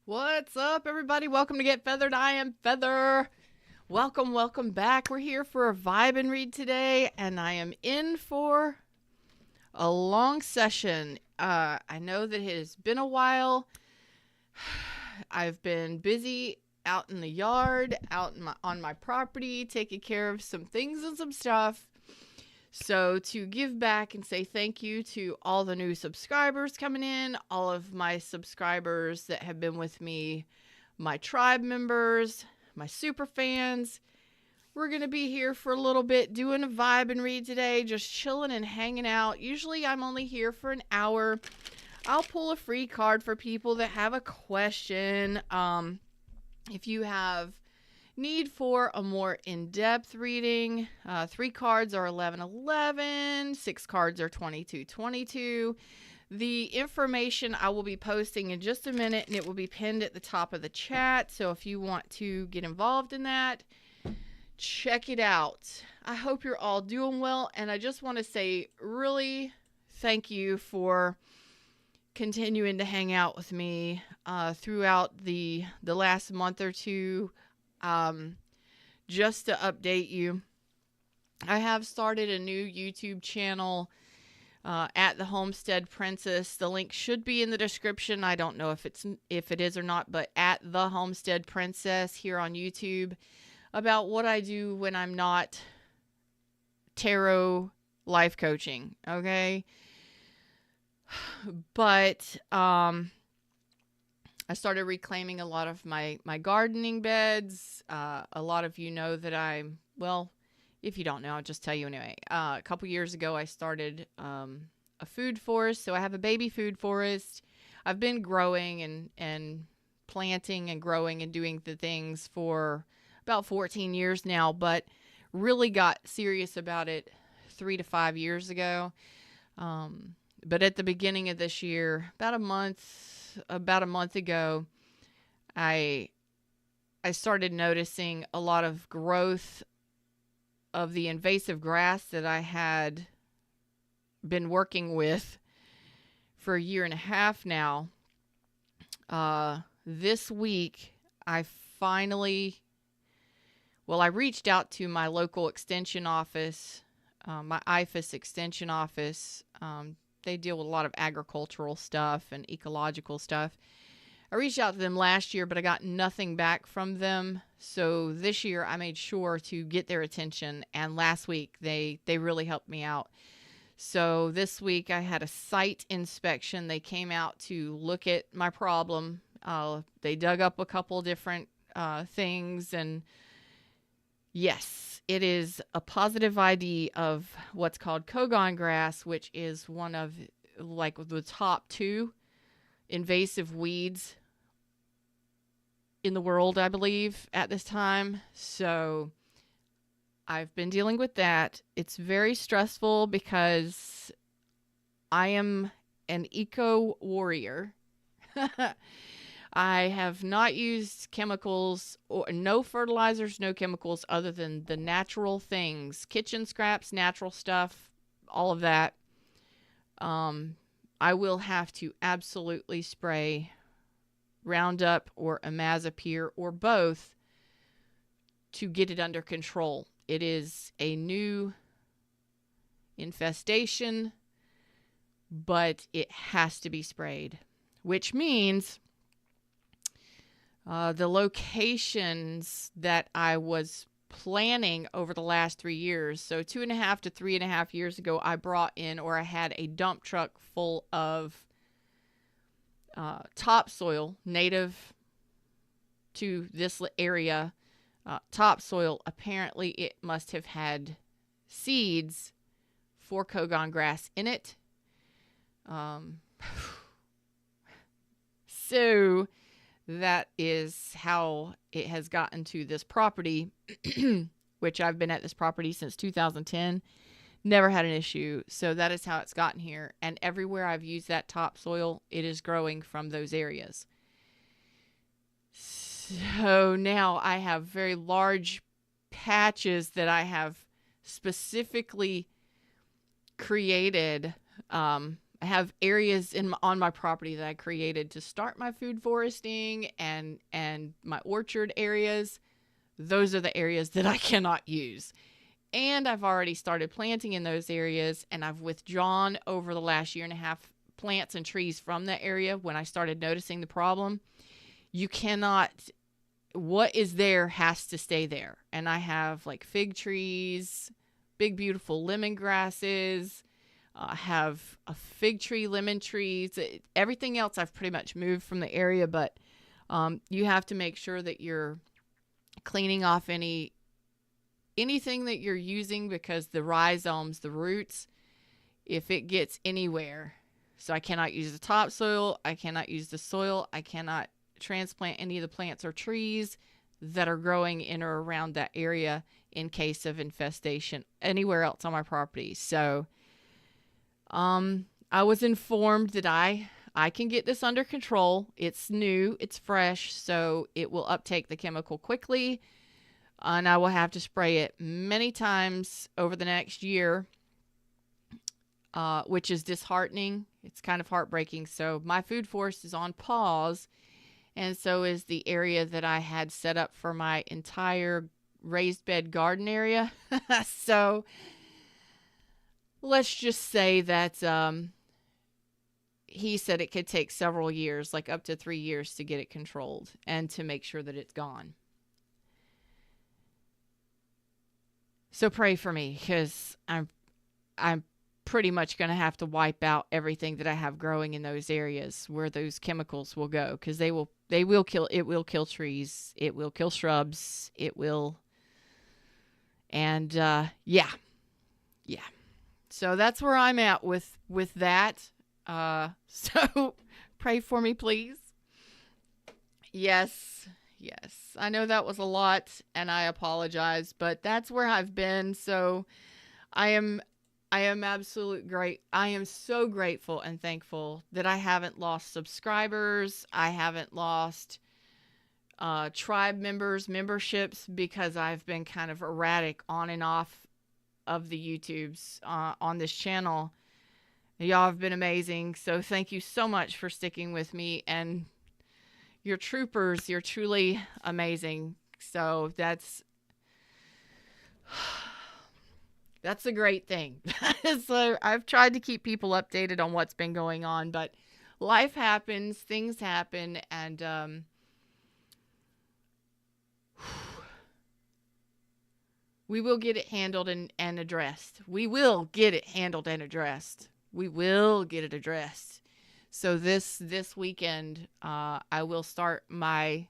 What's up, everybody? Welcome to Get Feathered. I am Feather. Welcome back. We're here for a vibe and read today, and I am in for a long session. I know that it has been a while. I've been busy out in the yard, on my property, taking care of some things and some stuff. So to give back and say thank you to all the new subscribers coming in, all of my subscribers that have been with me, my tribe members, my super fans. We're going to be here for a little bit doing a vibe and read today, just chilling and hanging out. Usually I'm only here for an hour. I'll pull a free card for people that have a question. If you have need for a more in-depth reading, 3 cards are 1111, 6 cards are 2222. The information I will be posting in just a minute, and it will be pinned at the top of the chat. So if you want to get involved in that, check it out. I hope you're all doing well, and I just want to say really thank you for continuing to hang out with me throughout the last month or two. Just to update you, I have started a new YouTube channel at the Homestead Princess. The link should be in the description. I don't know if it is or not, but at the Homestead Princess here on YouTube, about what I do when I'm not tarot life coaching. Okay, but I started reclaiming a lot of my gardening beds. A lot of you know that if you don't know, I'll just tell you anyway. A couple years ago, I started a food forest. So I have a baby food forest. I've been growing and planting and growing and doing the things for about 14 years now, but really got serious about it 3 to 5 years ago. But at the beginning of this year, about a month ago, I started noticing a lot of growth of the invasive grass that I had been working with for a year and a half now. This week, I reached out to my local extension office, my IFAS extension office. They deal with a lot of agricultural stuff and ecological stuff. I reached out to them last year, but I got nothing back from them. So this year I made sure to get their attention. And last week they really helped me out. So this week I had a site inspection. They came out to look at my problem. They dug up a couple different things. And yes, it is a positive ID of what's called Kogon grass, which is one of the top 2 invasive weeds in the world, I believe, at this time. So I've been dealing with that. It's very stressful because I am an eco warrior. I have not used chemicals or no fertilizers, no chemicals other than the natural things, kitchen scraps, natural stuff, all of that. I will have to absolutely spray Roundup or Imazapyr or both to get it under control. It is a new infestation, but it has to be sprayed, which means the locations that I was planning over the last 3 years. So 2.5 to 3.5 years ago, I had a dump truck full of topsoil native to this area. Topsoil, apparently it must have had seeds for Kogon grass in it. So that is how it has gotten to this property, which I've been at this property since 2010. Never had an issue. So that is how it's gotten here. And everywhere I've used that topsoil, it is growing from those areas. So now I have very large patches that I have specifically created I have areas on my property that I created to start my food foresting and my orchard areas. Those are the areas that I cannot use. And I've already started planting in those areas, and I've withdrawn over the last year and a half plants and trees from that area when I started noticing the problem. You cannot, what is there has to stay there. And I have like fig trees, big beautiful lemongrasses, I have a fig tree, lemon trees, everything else I've pretty much moved from the area, but you have to make sure that you're cleaning off anything that you're using, because the rhizomes, the roots, if it gets anywhere, so I cannot use the topsoil, I cannot use the soil, I cannot transplant any of the plants or trees that are growing in or around that area in case of infestation anywhere else on my property. So I was informed that I can get this under control. It's new, it's fresh, so it will uptake the chemical quickly, and I will have to spray it many times over the next year, which is disheartening. It's kind of heartbreaking. So my food forest is on pause, and so is the area that I had set up for my entire raised bed garden area. So let's just say that he said it could take several years, like up to 3 years, to get it controlled and to make sure that it's gone. So pray for me, because I'm pretty much going to have to wipe out everything that I have growing in those areas where those chemicals will go, because it will kill trees, it will kill shrubs, it will, and yeah. So that's where I'm at with that. So pray for me, please. Yes. I know that was a lot, and I apologize, but that's where I've been. So I am absolutely great. I am so grateful and thankful that I haven't lost subscribers. I haven't lost tribe memberships, because I've been kind of erratic on and off of the YouTubes on this channel. Y'all have been amazing. So thank you so much for sticking with me, and you're troopers. You're truly amazing. So that's a great thing. So I've tried to keep people updated on what's been going on, but life happens, things happen, and we will get it handled and addressed. We will get it handled and addressed. We will get it addressed. So this weekend, I will start my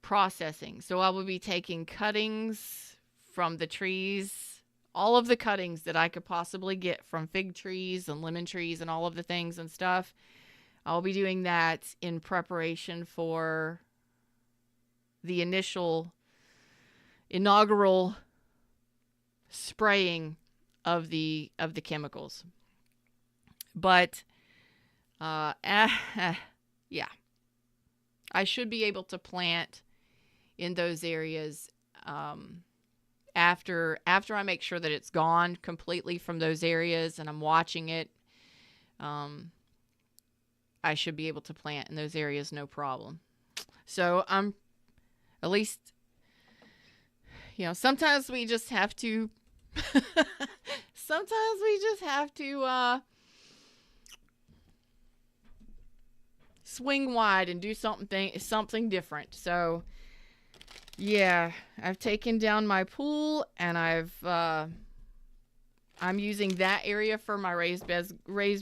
processing. So I will be taking cuttings from the trees, all of the cuttings that I could possibly get from fig trees and lemon trees and all of the things and stuff. I'll be doing that in preparation for the inaugural spraying of the chemicals. But yeah, I should be able to plant in those areas after I make sure that it's gone completely from those areas and I'm watching it. I should be able to plant in those areas, no problem. So I'm at least, sometimes we just have to swing wide and do something different. So yeah, I've taken down my pool, and I'm using that area for my raised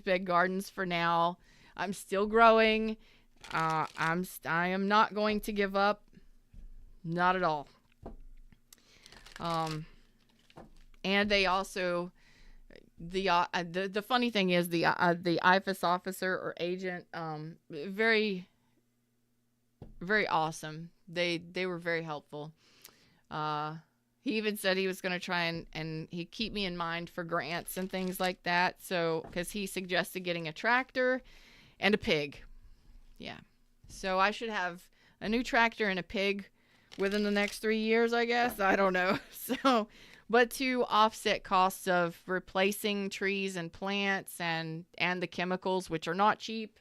bed gardens for now. I'm still growing. I am not going to give up, not at all. And they also, the funny thing is the IFAS officer or agent, very, very awesome. They were very helpful. He even said he was going to try and he'd keep me in mind for grants and things like that. So, because he suggested getting a tractor and a pig. Yeah. So I should have a new tractor and a pig within the next 3 years, I guess. I don't know. So but to offset costs of replacing trees and plants and the chemicals, which are not cheap,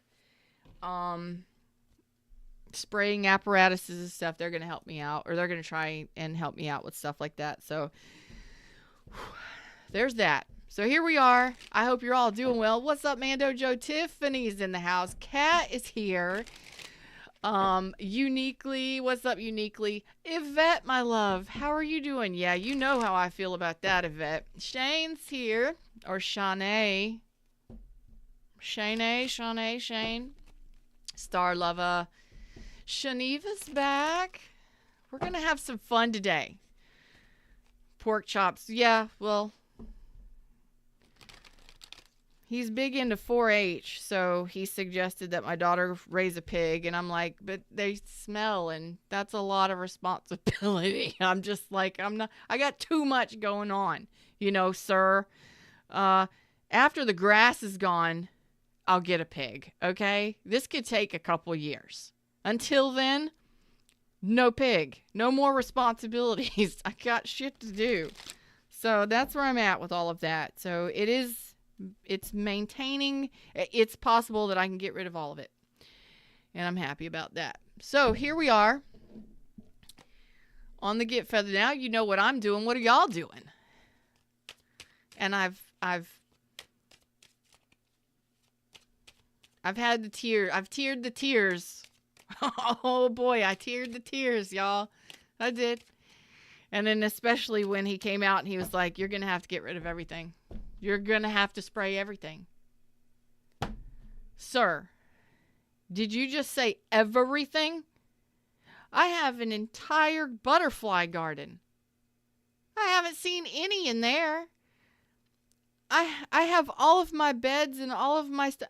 spraying apparatuses and stuff, they're going to help me out, or they're going to try and help me out with stuff like that. So there's that. So here we are. I hope you're all doing well. What's up, Mando Joe? Tiffany's in the house. Kat is here. Uniquely, what's up, Uniquely? Yvette, my love, how are you doing? Yeah, you know how I feel about that, Yvette. Shane's here, or Shanae. Shane. Star Lover. Shaniva's back. We're gonna have some fun today. Pork chops. Yeah, well, he's big into 4-H, so he suggested that my daughter raise a pig, and I'm like, but they smell, and that's a lot of responsibility. I'm just like, I got too much going on, sir. After the grass is gone, I'll get a pig, okay? This could take a couple years. Until then, no pig. No more responsibilities. I got shit to do. So that's where I'm at with all of that. So it's maintaining. It's possible that I can get rid of all of it. And I'm happy about that. So here we are on the Get Feathered Now. You know what I'm doing. What are y'all doing? And I've had the tear. I've teared the tears. Oh boy, I teared the tears, y'all. I did. And then especially when he came out and he was like, you're going to have to get rid of everything. You're going to have to spray everything. Sir, did you just say everything? I have an entire butterfly garden. I haven't seen any in there. I have all of my beds and all of my stuff.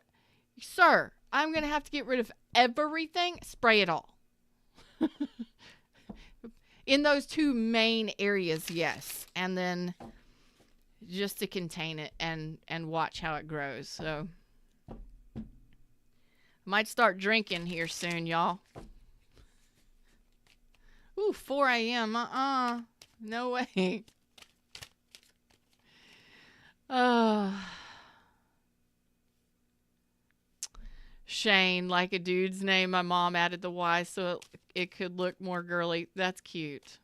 Sir, I'm going to have to get rid of everything. Spray it all. In those two main areas, yes. And then just to contain it and watch how it grows. So I might start drinking here soon, y'all. Ooh, 4 a.m. No way. Shane, like a dude's name. My mom added the Y so it could look more girly. That's cute.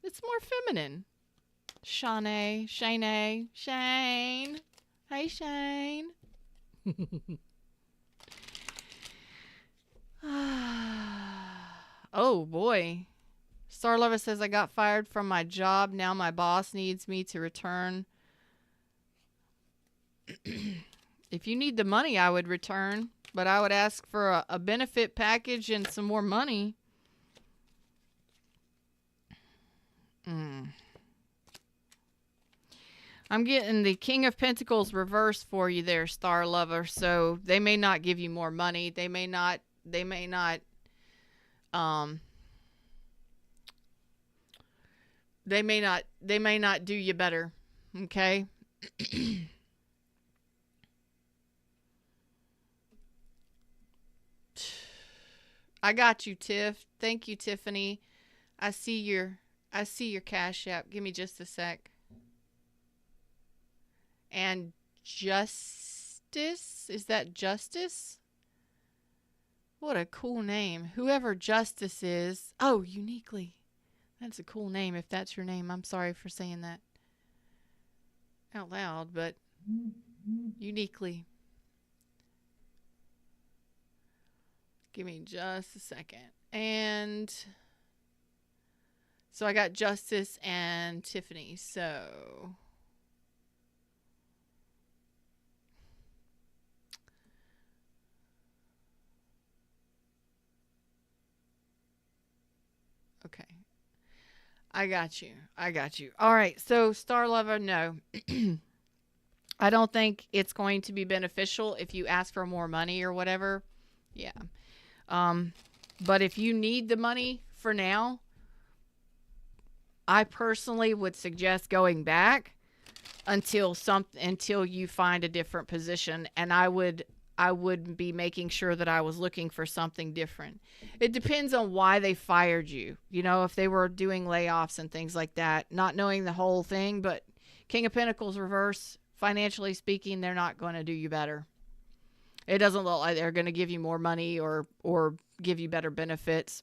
It's more feminine. Shane. Hey, Shane. Oh, boy. Star Lover says, I got fired from my job. Now my boss needs me to return. If you need the money, I would return. But I would ask for a benefit package and some more money. I'm getting the King of Pentacles reversed for you there, Star Lover. So they may not give you more money. They may not do you better. Okay? I got you, Tiff. Thank you, Tiffany. I see your Cash App. Give me just a sec. And Justice? Is that Justice? What a cool name. Whoever Justice is. Oh, Uniquely. That's a cool name if that's your name. I'm sorry for saying that out loud, but Uniquely. Give me just a second. And so I got Justice and Tiffany. So okay. I got you. All right. So Star Lover, no. I don't think it's going to be beneficial if you ask for more money or whatever. Yeah. But if you need the money for now, I personally would suggest going back until you find a different position. And I would I would be making sure that I was looking for something different. It depends on why they fired you. You know, if they were doing layoffs and things like that, not knowing the whole thing, but King of Pentacles reverse, financially speaking, they're not going to do you better. It doesn't look like they're going to give you more money or give you better benefits.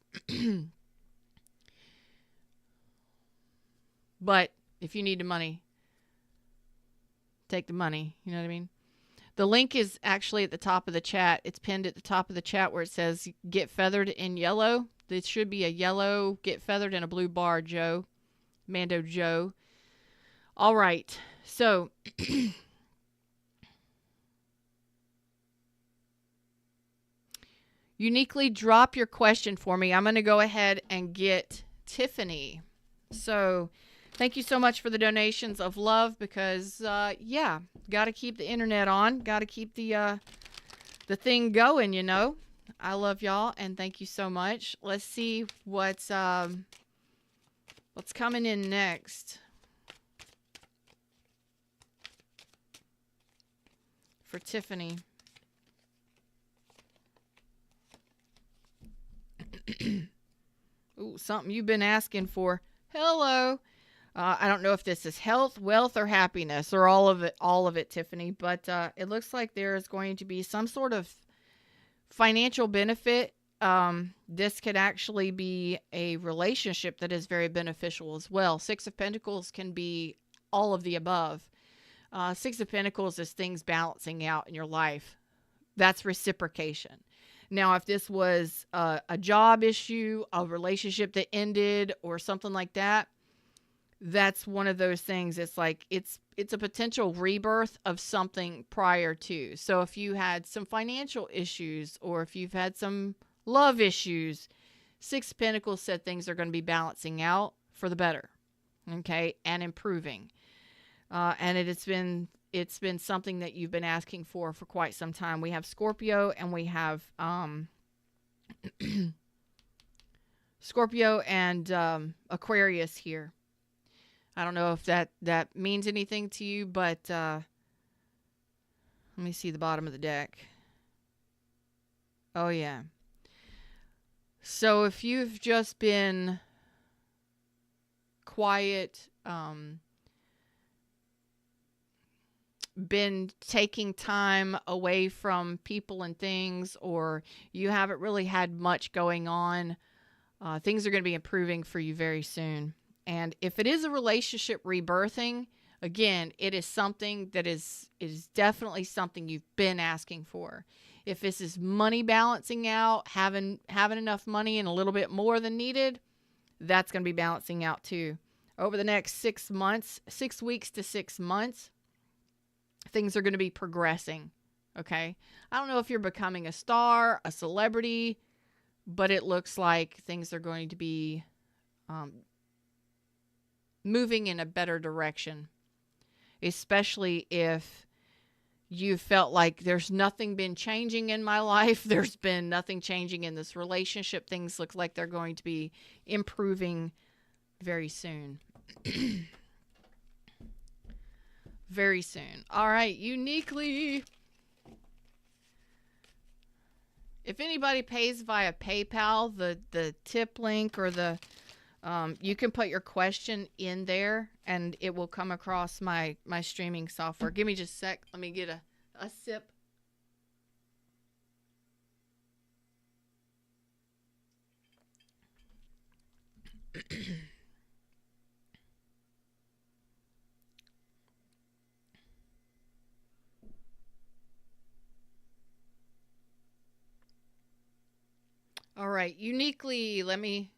But if you need the money, take the money. You know what I mean? The link is actually at the top of the chat. It's pinned at the top of the chat where it says Get Feathered in yellow. There should be a yellow Get Feathered and a blue bar, Joe. Mando Joe. All right. So uniquely drop your question for me. I'm going to go ahead and get Tiffany. So thank you so much for the donations of love because, yeah, got to keep the internet on. Got to keep the thing going, you know. I love y'all, and thank you so much. Let's see what's coming in next for Tiffany. Ooh, something you've been asking for. Hello. I don't know if this is health, wealth, or happiness, or all of it, Tiffany, but it looks like there is going to be some sort of financial benefit. This could actually be a relationship that is very beneficial as well. Six of Pentacles can be all of the above. Six of Pentacles is things balancing out in your life. That's reciprocation. Now, if this was a job issue, a relationship that ended, or something like that, that's one of those things. It's like it's a potential rebirth of something prior to. So if you had some financial issues or if you've had some love issues, Six of Pentacles said things are going to be balancing out for the better, okay, and improving. And it's been something that you've been asking for quite some time. We have Scorpio and we have Scorpio and Aquarius here. I don't know if that means anything to you, but let me see the bottom of the deck. Oh, yeah. So if you've just been quiet, been taking time away from people and things, or you haven't really had much going on, things are going to be improving for you very soon. And if it is a relationship rebirthing, again, it is something that is definitely something you've been asking for. If this is money balancing out, having enough money and a little bit more than needed, that's going to be balancing out too. Over the next 6 months, 6 weeks to 6 months, things are going to be progressing. Okay. I don't know if you're becoming a star, a celebrity, but it looks like things are going to be moving in a better direction, especially if you felt like there's nothing been changing in my life. There's been nothing changing in this relationship. Things look like they're going to be improving very soon. Very soon. All right, uniquely. If anybody pays via PayPal, the tip link or the you can put your question in there and it will come across my streaming software. Give me just a sec. Let me get a sip. All right, uniquely, let me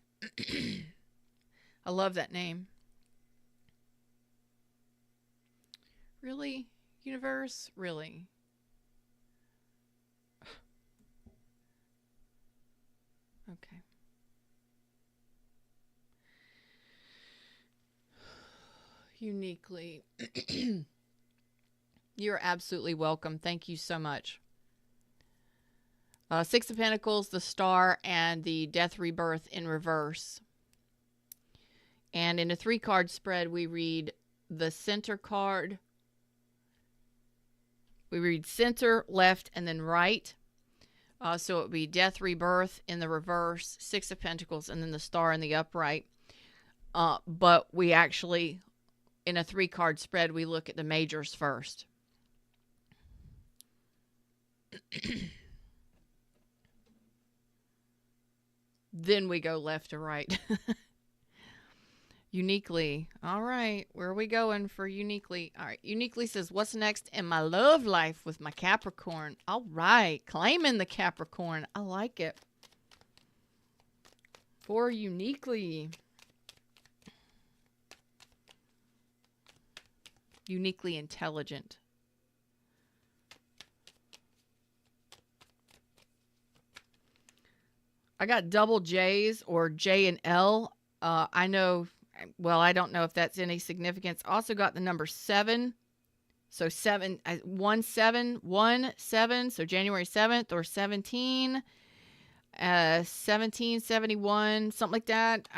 I love that name. Really? Universe? Really? Okay. Uniquely. You're absolutely welcome. Thank you so much. Six of Pentacles, the Star, and the Death Rebirth in reverse. And in a 3-card spread, we read the center card, We read center, left, and then right. So it would be death, rebirth in the reverse, Six of Pentacles, and then the star in the upright. But we actually, in a 3-card spread, we look at the majors first. Then we go left to right. Uniquely. All right. Where are we going for uniquely? All right. Uniquely says, what's next in my love life with my Capricorn? All right. Claiming the Capricorn. I like it. For uniquely. Uniquely intelligent. I got double J's or J and L. I know, well, I don't know if that's any significance. Also got the number 7. So 1717. So January 7th or 1771, something like that.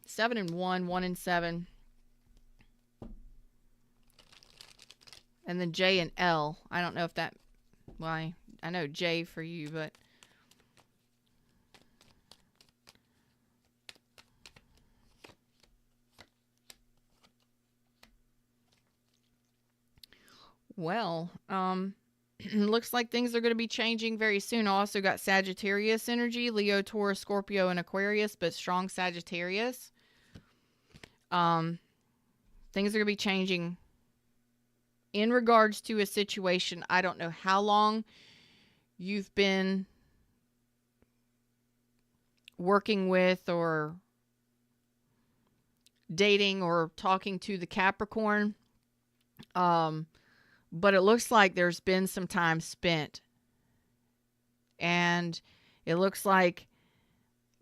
7 and 1, 1 and 7. And then J and L. I don't know if that, well, I know J for you, but. Well, looks like things are going to be changing very soon. I also got Sagittarius energy, Leo, Taurus, Scorpio, and Aquarius, but strong Sagittarius. Things are going to be changing in regards to a situation. I don't know how long you've been working with or dating or talking to the Capricorn. But it looks like there's been some time spent. And it looks like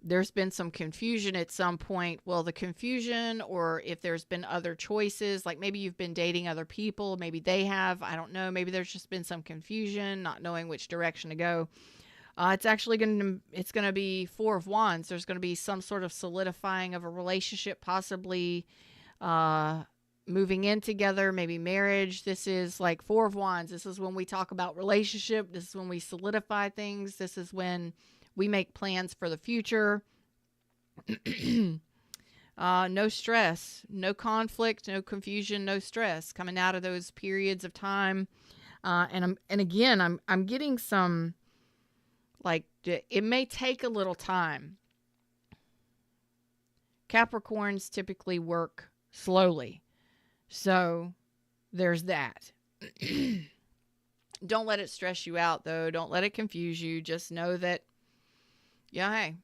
there's been some confusion at some point. Well, the confusion, or if there's been other choices, like maybe you've been dating other people, maybe they have, I don't know. Maybe there's just been some confusion, not knowing which direction to go. It's actually going to be 4 of Wands. There's going to be some sort of solidifying of a relationship, possibly, moving in together, maybe marriage. This is like 4 of Wands. This is when we talk about relationship. This is when we solidify things. This is when we make plans for the future. No stress, no conflict, no confusion, no stress coming out of those periods of time. And again, I'm getting some, like, it may take a little time. Capricorns typically work slowly. So there's that. Don't let it stress you out, though. Don't let it confuse you. Just know that, yeah, hey,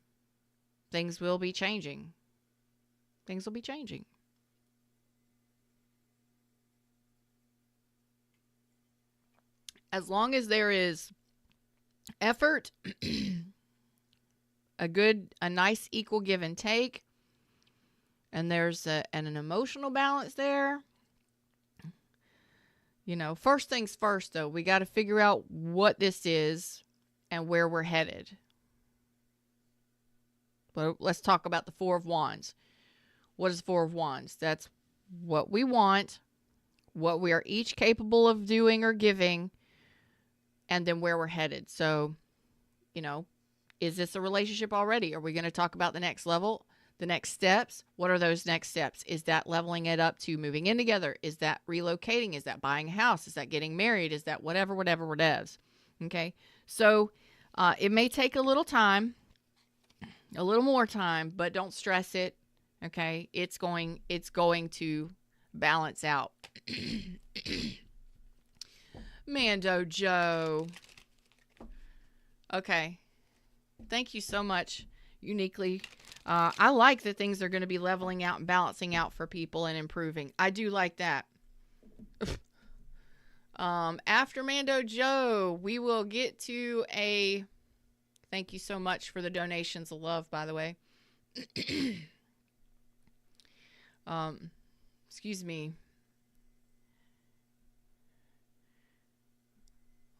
things will be changing. Things will be changing. As long as there is effort, a nice equal give and take, and there's an emotional balance there. You know, first things first, though, we got to figure out what this is and where we're headed. But let's talk about the 4 of Wands. What is 4 of Wands? That's what we want, what we are each capable of doing or giving, and then where we're headed. So, you know, is this a relationship already? Are we going to talk about the next level? The next steps? What are those next steps? Is that leveling it up to moving in together? Is that relocating? Is that buying a house? Is that getting married? Is that whatever. Okay. So, it may take a little time, a little more time, but don't stress it. Okay. It's going to balance out. Mando Joe. Okay. Thank you so much, Uniquely. I like that things are going to be leveling out and balancing out for people and improving. I do like that. After Mando Joe, we will get to a... Thank you so much for the donations of love, by the way. Excuse me.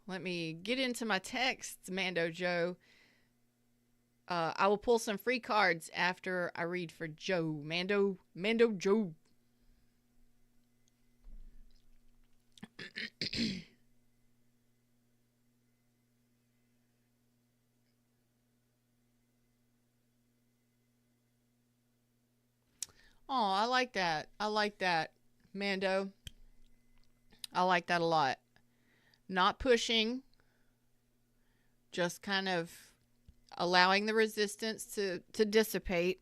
Let me get into my texts, Mando Joe. I will pull some free cards after I read for Joe. Mando Joe. Oh, I like that. I like that, Mando. I like that a lot. Not pushing, just kind of allowing the resistance to dissipate.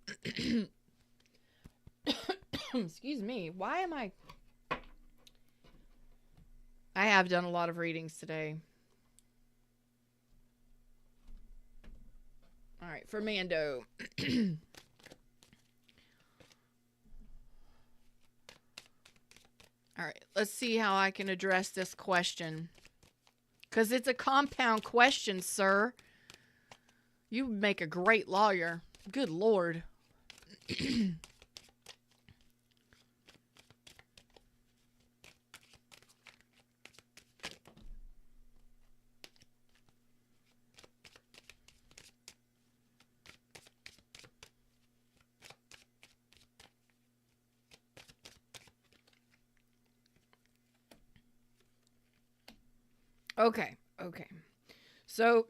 Excuse me. Why am I have done a lot of readings today. All right, for Mando. All right, let's see how I can address this question. Because it's a compound question, sir. You would make a great lawyer. Good Lord. Okay. So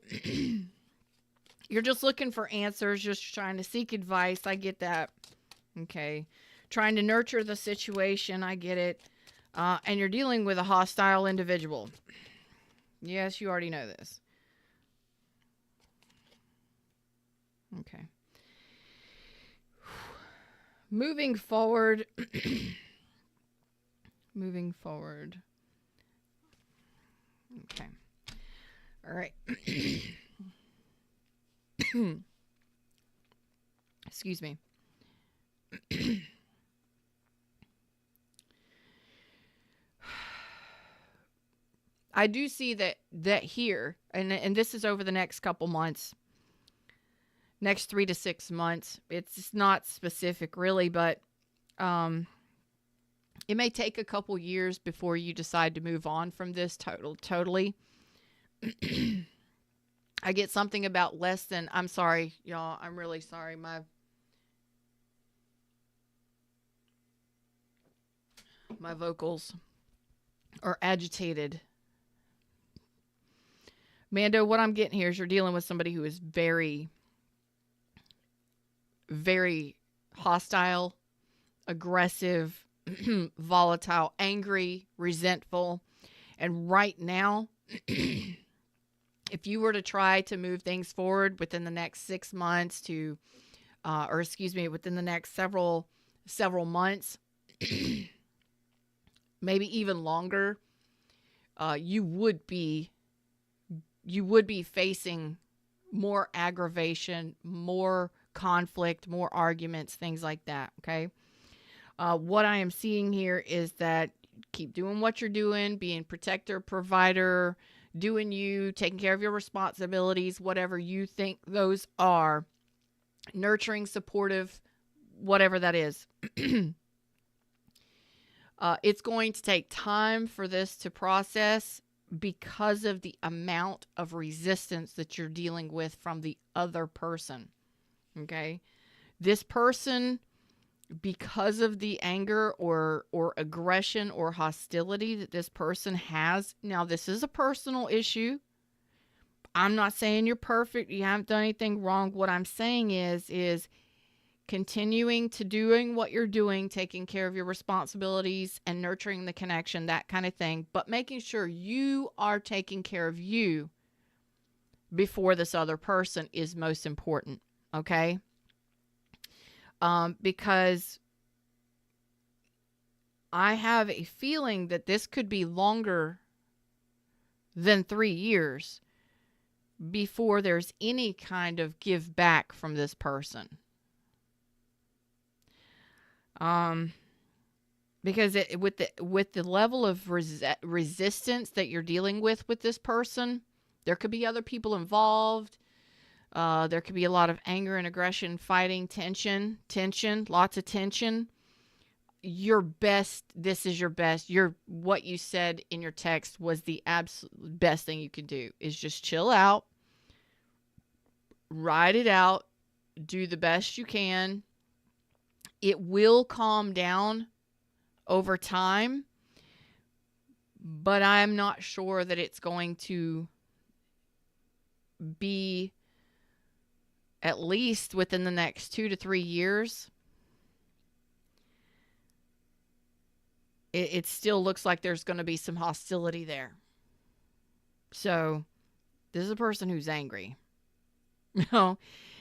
you're just looking for answers, just trying to seek advice. I get that. Okay. Trying to nurture the situation. I get it. And you're dealing with a hostile individual. Yes, you already know this. Okay. Moving forward. Okay. All right. Excuse me. I do see that here, and this is over the next couple months, next 3 to 6 months. It's not specific really, but it may take a couple years before you decide to move on from this totally. I get something about less than, I'm sorry, y'all. I'm really sorry. My vocals are agitated. Mando, what I'm getting here is you're dealing with somebody who is very, very hostile, aggressive, volatile, angry, resentful. And right now, if you were to try to move things forward within the next 6 months within the next several months, maybe even longer, you would be facing more aggravation, more conflict, more arguments, things like that. Okay. What I am seeing here is that keep doing what you're doing, being protector, provider, doing you, taking care of your responsibilities, whatever you think those are, nurturing, supportive, whatever that is. It's going to take time for this to process because of the amount of resistance that you're dealing with from the other person. Okay? This person, because of the anger or aggression or hostility that this person has. Now, this is a personal issue. I'm not saying you're perfect. You haven't done anything wrong. What I'm saying is continuing to doing what you're doing, taking care of your responsibilities and nurturing the connection, that kind of thing, but making sure you are taking care of you before this other person is most important. Okay? Because I have a feeling that this could be longer than 3 years before there's any kind of give back from this person. Because with the level of resistance that you're dealing with this person, there could be other people involved. There could be a lot of anger and aggression, fighting, tension, lots of tension. This is your best. What you said in your text was the absolute best thing you could do is just chill out, ride it out, do the best you can. It will calm down over time, but I'm not sure that it's going to be at least within the next 2 to 3 years. it still looks like there's going to be some hostility there. So this is a person who's angry, you know,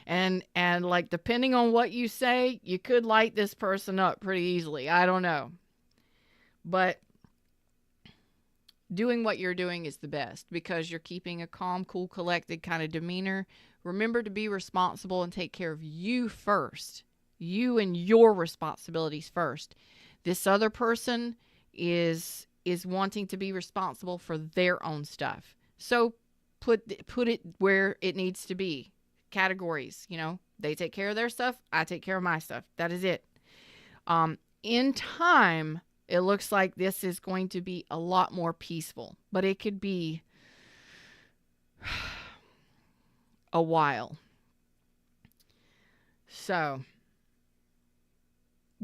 and like, depending on what you say, you could light this person up pretty easily. I don't know. But doing what you're doing is the best, because you're keeping a calm, cool, collected kind of demeanor. Remember to be responsible and take care of you first. You and your responsibilities first. This other person is wanting to be responsible for their own stuff. So put it where it needs to be. Categories, you know, they take care of their stuff, I take care of my stuff. That is it. In time, it looks like this is going to be a lot more peaceful, but it could be a while. So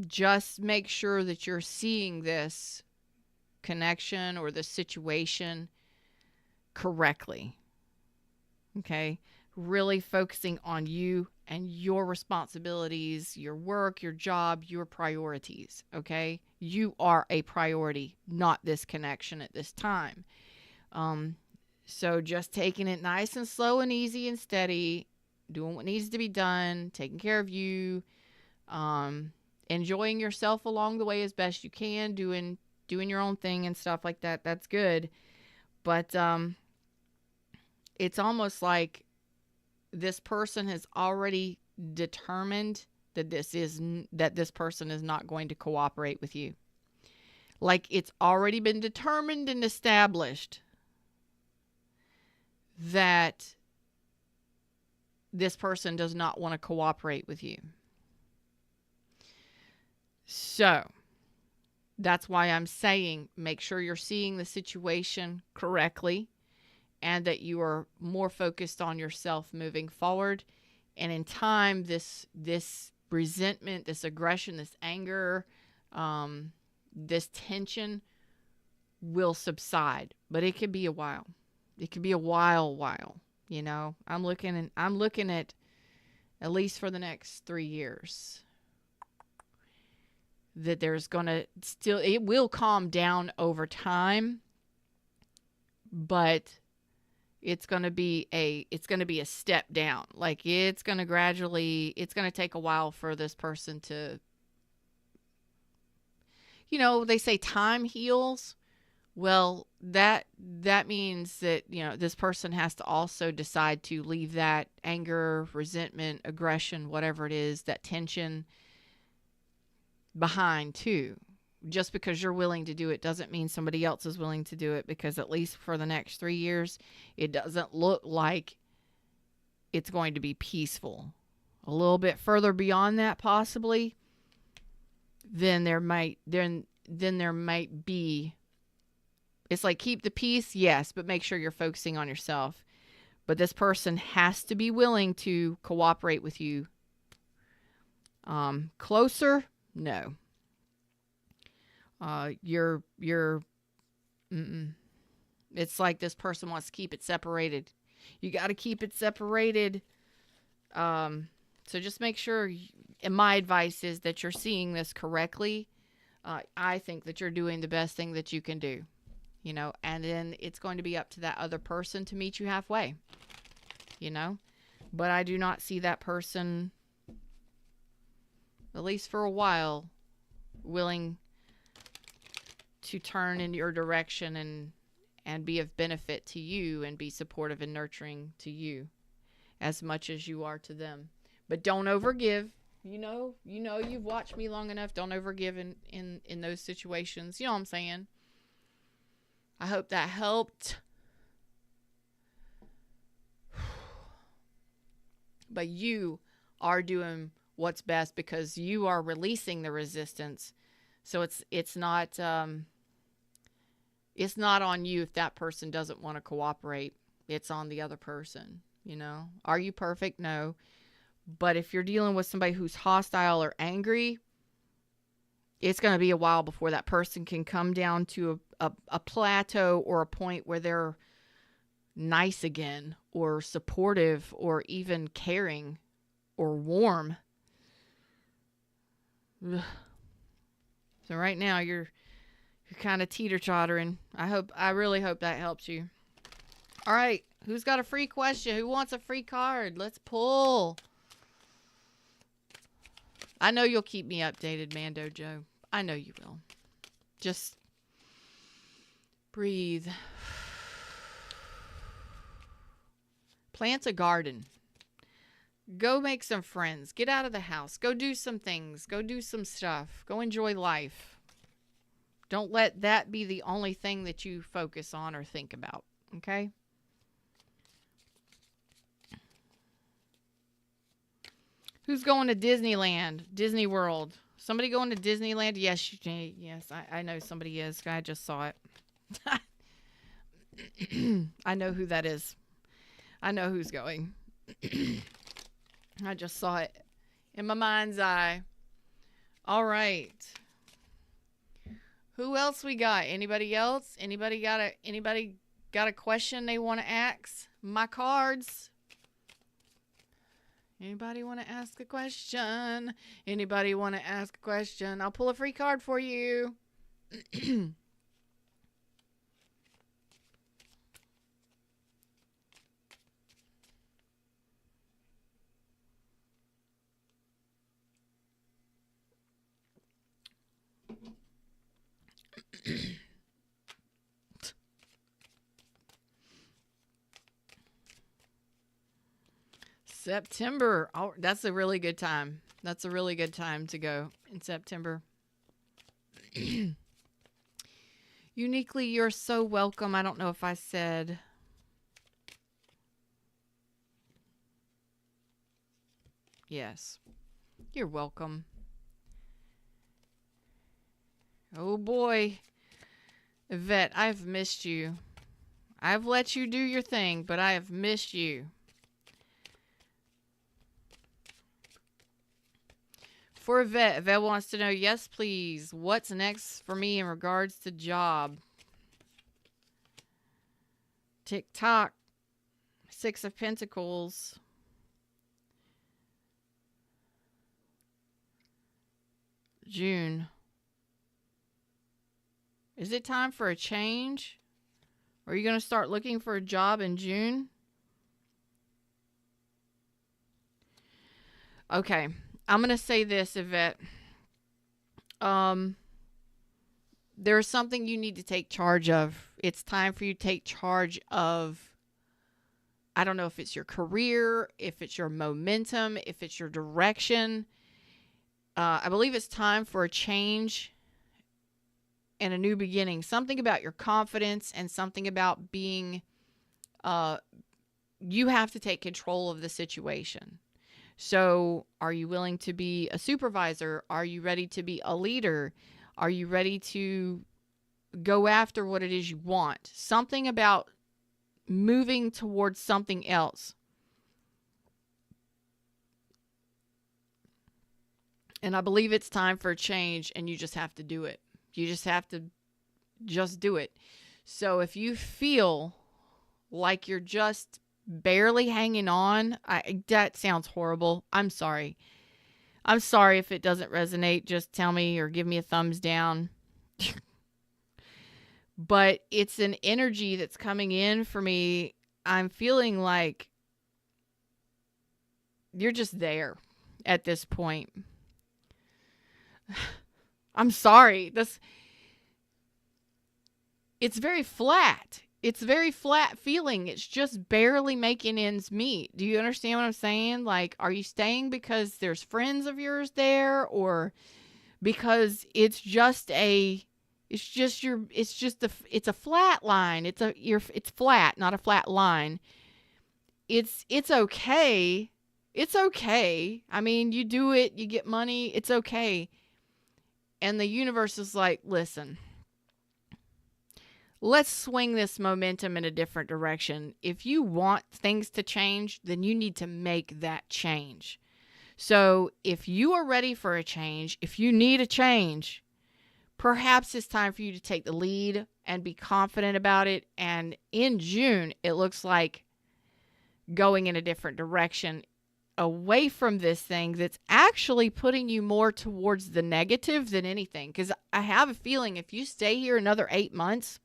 just make sure that you're seeing this connection or the situation correctly. Okay? Really focusing on you and your responsibilities, your work, your job, your priorities. Okay? You are a priority, not this connection at this time. So just taking it nice and slow and easy and steady, doing what needs to be done, taking care of you, enjoying yourself along the way as best you can, doing your own thing and stuff like that. That's good. But it's almost like this person has already determined that this person is not going to cooperate with you. Like, it's already been determined and established that this person does not want to cooperate with you. So that's why I'm saying, make sure you're seeing the situation correctly, and that you are more focused on yourself moving forward. And in time, this resentment, this aggression, this anger, this tension will subside. But it could be a while. It could be a while. You know, I'm looking at least for the next 3 years, that there's gonna still, it will calm down over time, but it's going to be a step down. Like, it's going to take a while for this person to, you know, they say time heals. Well, that means that, you know, this person has to also decide to leave that anger, resentment, aggression, whatever it is, that tension behind too. Just because you're willing to do it doesn't mean somebody else is willing to do it, because at least for the next 3 years, it doesn't look like it's going to be peaceful. A little bit further beyond that, possibly, then there might be, it's like, keep the peace, yes, but make sure you're focusing on yourself. But this person has to be willing to cooperate with you. Closer? No. It's like this person wants to keep it separated. You got to keep it separated. So just make sure, and my advice is that you're seeing this correctly. I think that you're doing the best thing that you can do, you know, and then it's going to be up to that other person to meet you halfway, you know, but I do not see that person, at least for a while, willing to turn in your direction and be of benefit to you and be supportive and nurturing to you as much as you are to them. But don't overgive. You know, you've watched me long enough. Don't overgive in those situations. You know what I'm saying? I hope that helped. But you are doing what's best, because you are releasing the resistance. So it's not on you if that person doesn't want to cooperate. It's on the other person, you know. Are you perfect? No. But if you're dealing with somebody who's hostile or angry, it's going to be a while before that person can come down to a plateau or a point where they're nice again, or supportive, or even caring, or warm. Ugh. So right now you're You're kind of teeter-tottering. I really hope that helps you. All right. Who's got a free question? Who wants a free card? Let's pull. I know you'll keep me updated, Mando Joe. I know you will. Just breathe. Plant a garden. Go make some friends. Get out of the house. Go do some things. Go do some stuff. Go enjoy life. Don't let that be the only thing that you focus on or think about. Okay? Who's going to Disneyland? Disney World? Somebody going to Disneyland? Yes, I know somebody is. I just saw it. I know who that is. I know who's going. I just saw it in my mind's eye. All right. Who else we got? Anybody else? Anybody got a question they want to ask? My cards. Anybody want to ask a question? Anybody want to ask a question? I'll pull a free card for you. September. Oh, that's a really good time. That's a really good time to go in September. Uniquely, you're so welcome. I don't know if I said. Yes. You're welcome. Oh boy. Yvette, I've missed you. I've let you do your thing, but I have missed you. For Yvette, Yvette wants to know, yes, please. What's next for me in regards to job? TikTok. 6 of Pentacles. June. Is it time for a change? Are you going to start looking for a job in June? Okay. I'm going to say this, Yvette. There's something you need to take charge of. It's time for you to take charge of, I don't know if it's your career, if it's your momentum, if it's your direction. I believe it's time for a change and a new beginning. Something about your confidence and something about being, you have to take control of the situation. So are you willing to be a supervisor? Are you ready to be a leader? Are you ready to go after what it is you want? Something about moving towards something else. And I believe it's time for a change, and you just have to do it. You just have to just do it. So if you feel like you're just barely hanging on, that sounds horrible. I'm sorry. I'm sorry if it doesn't resonate. Just tell me or give me a thumbs down. But it's an energy that's coming in for me. I'm feeling like you're just there at this point. I'm sorry. It's very flat. It's very flat feeling. It's just barely making ends meet. Do you understand what I'm saying? Like, are you staying because there's friends of yours there, or because it's a flat line. It's flat, not a flat line. It's okay. It's okay. I mean, you do it, you get money, it's okay. And the universe is like, listen, let's swing this momentum in a different direction. If you want things to change, then you need to make that change. So if you are ready for a change, if you need a change, perhaps it's time for you to take the lead and be confident about it. And in June, it looks like going in a different direction away from this thing that's actually putting you more towards the negative than anything. Because I have a feeling if you stay here another 8 months,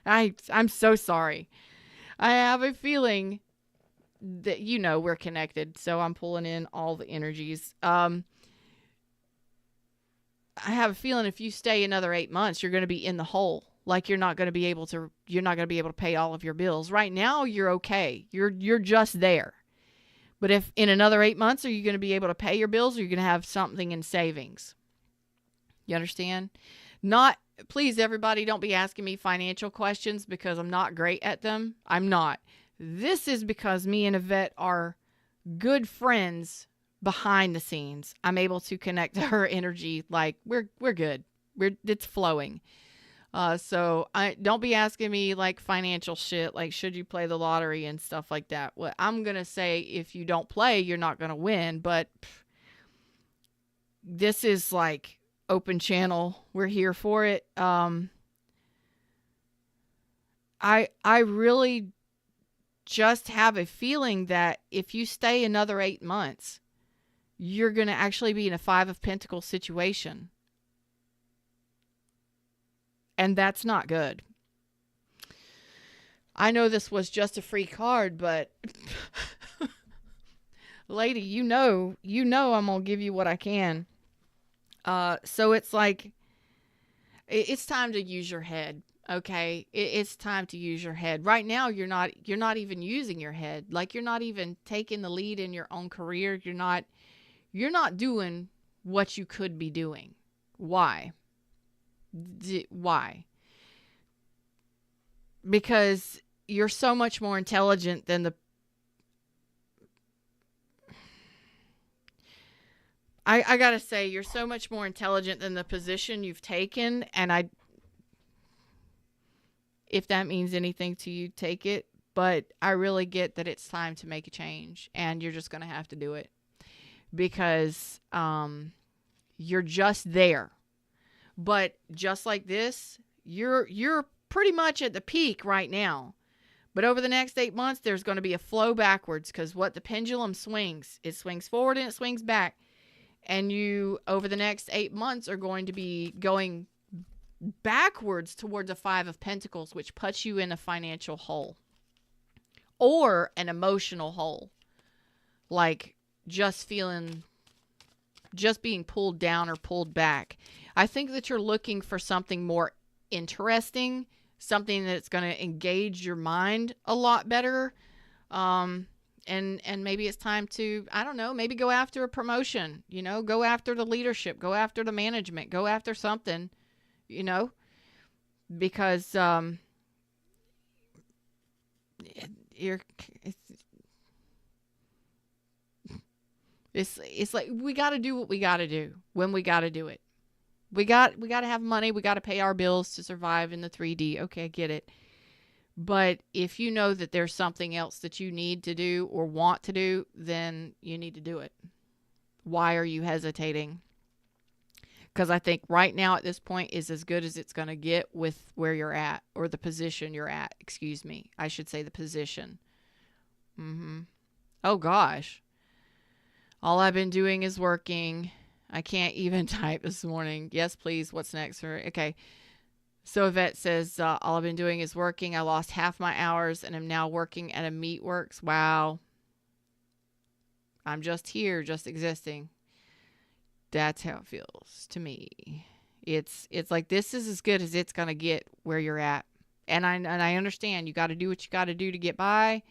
I'm so sorry. I have a feeling that, we're connected. So I'm pulling in all the energies. I have a feeling if you stay another 8 months, you're going to be in the hole. Like you're not going to be able to pay all of your bills. Right now, you're okay. You're just there. But if in another 8 months, are you going to be able to pay your bills, or are you going to have something in savings? You understand? Please, everybody, don't be asking me financial questions because I'm not great at them. I'm not. This is because me and Yvette are good friends behind the scenes. I'm able to connect to her energy. Like we're good. It's flowing. So don't be asking me like financial shit, like should you play the lottery and stuff like that. Well, I'm going to say if you don't play, you're not going to win, but this is like open channel. We're here for it. I really just have a feeling that if you stay another 8 months, you're going to actually be in a 5 of Pentacles situation. And that's not good. I know this was just a free card, but lady, you know I'm going to give you what I can. So it's like, it's time to use your head. Okay. It's time to use your head. Right now, you're not even using your head. Like you're not even taking the lead in your own career. You're not doing what you could be doing. Why? Why? Because you're so much more intelligent than the... I gotta say, you're so much more intelligent than the position you've taken, and if that means anything to you, take it. But I really get that it's time to make a change, and you're just gonna have to do it. Because you're just there. But just like this, you're pretty much at the peak right now. But over the next 8 months, there's going to be a flow backwards, because what the pendulum swings, it swings forward and it swings back. And you, over the next 8 months, are going to be going backwards towards a 5 of Pentacles, which puts you in a financial hole or an emotional hole. Like just being pulled down or pulled back. I think that you're looking for something more interesting, something that's going to engage your mind a lot better. And maybe it's time to, I don't know, maybe go after a promotion, go after the leadership, go after the management, go after something, because it's like we got to do what we got to do when we got to do it. We got to have money. We got to pay our bills to survive in the 3D. Okay, I get it. But if you know that there's something else that you need to do or want to do, then you need to do it. Why are you hesitating? Because I think right now at this point is as good as it's going to get with where you're at, or the position you're at. Excuse me. I should say the position. Oh, gosh. All I've been doing is working. I can't even type this morning. Yes, please. What's next? Okay. So Yvette says, all I've been doing is working. I lost half my hours and am now working at a meatworks. Wow. I'm just here, just existing. That's how it feels to me. It's like this is as good as it's going to get where you're at. And I understand you got to do what you got to do to get by.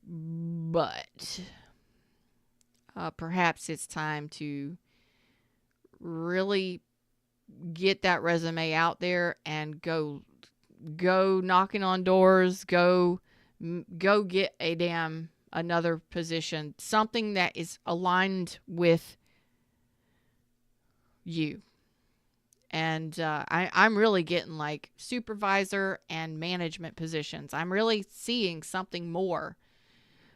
But perhaps it's time to really get that resume out there and go knocking on doors, go get another position, something that is aligned with you. And I'm really getting like supervisor and management positions. I'm really seeing something more,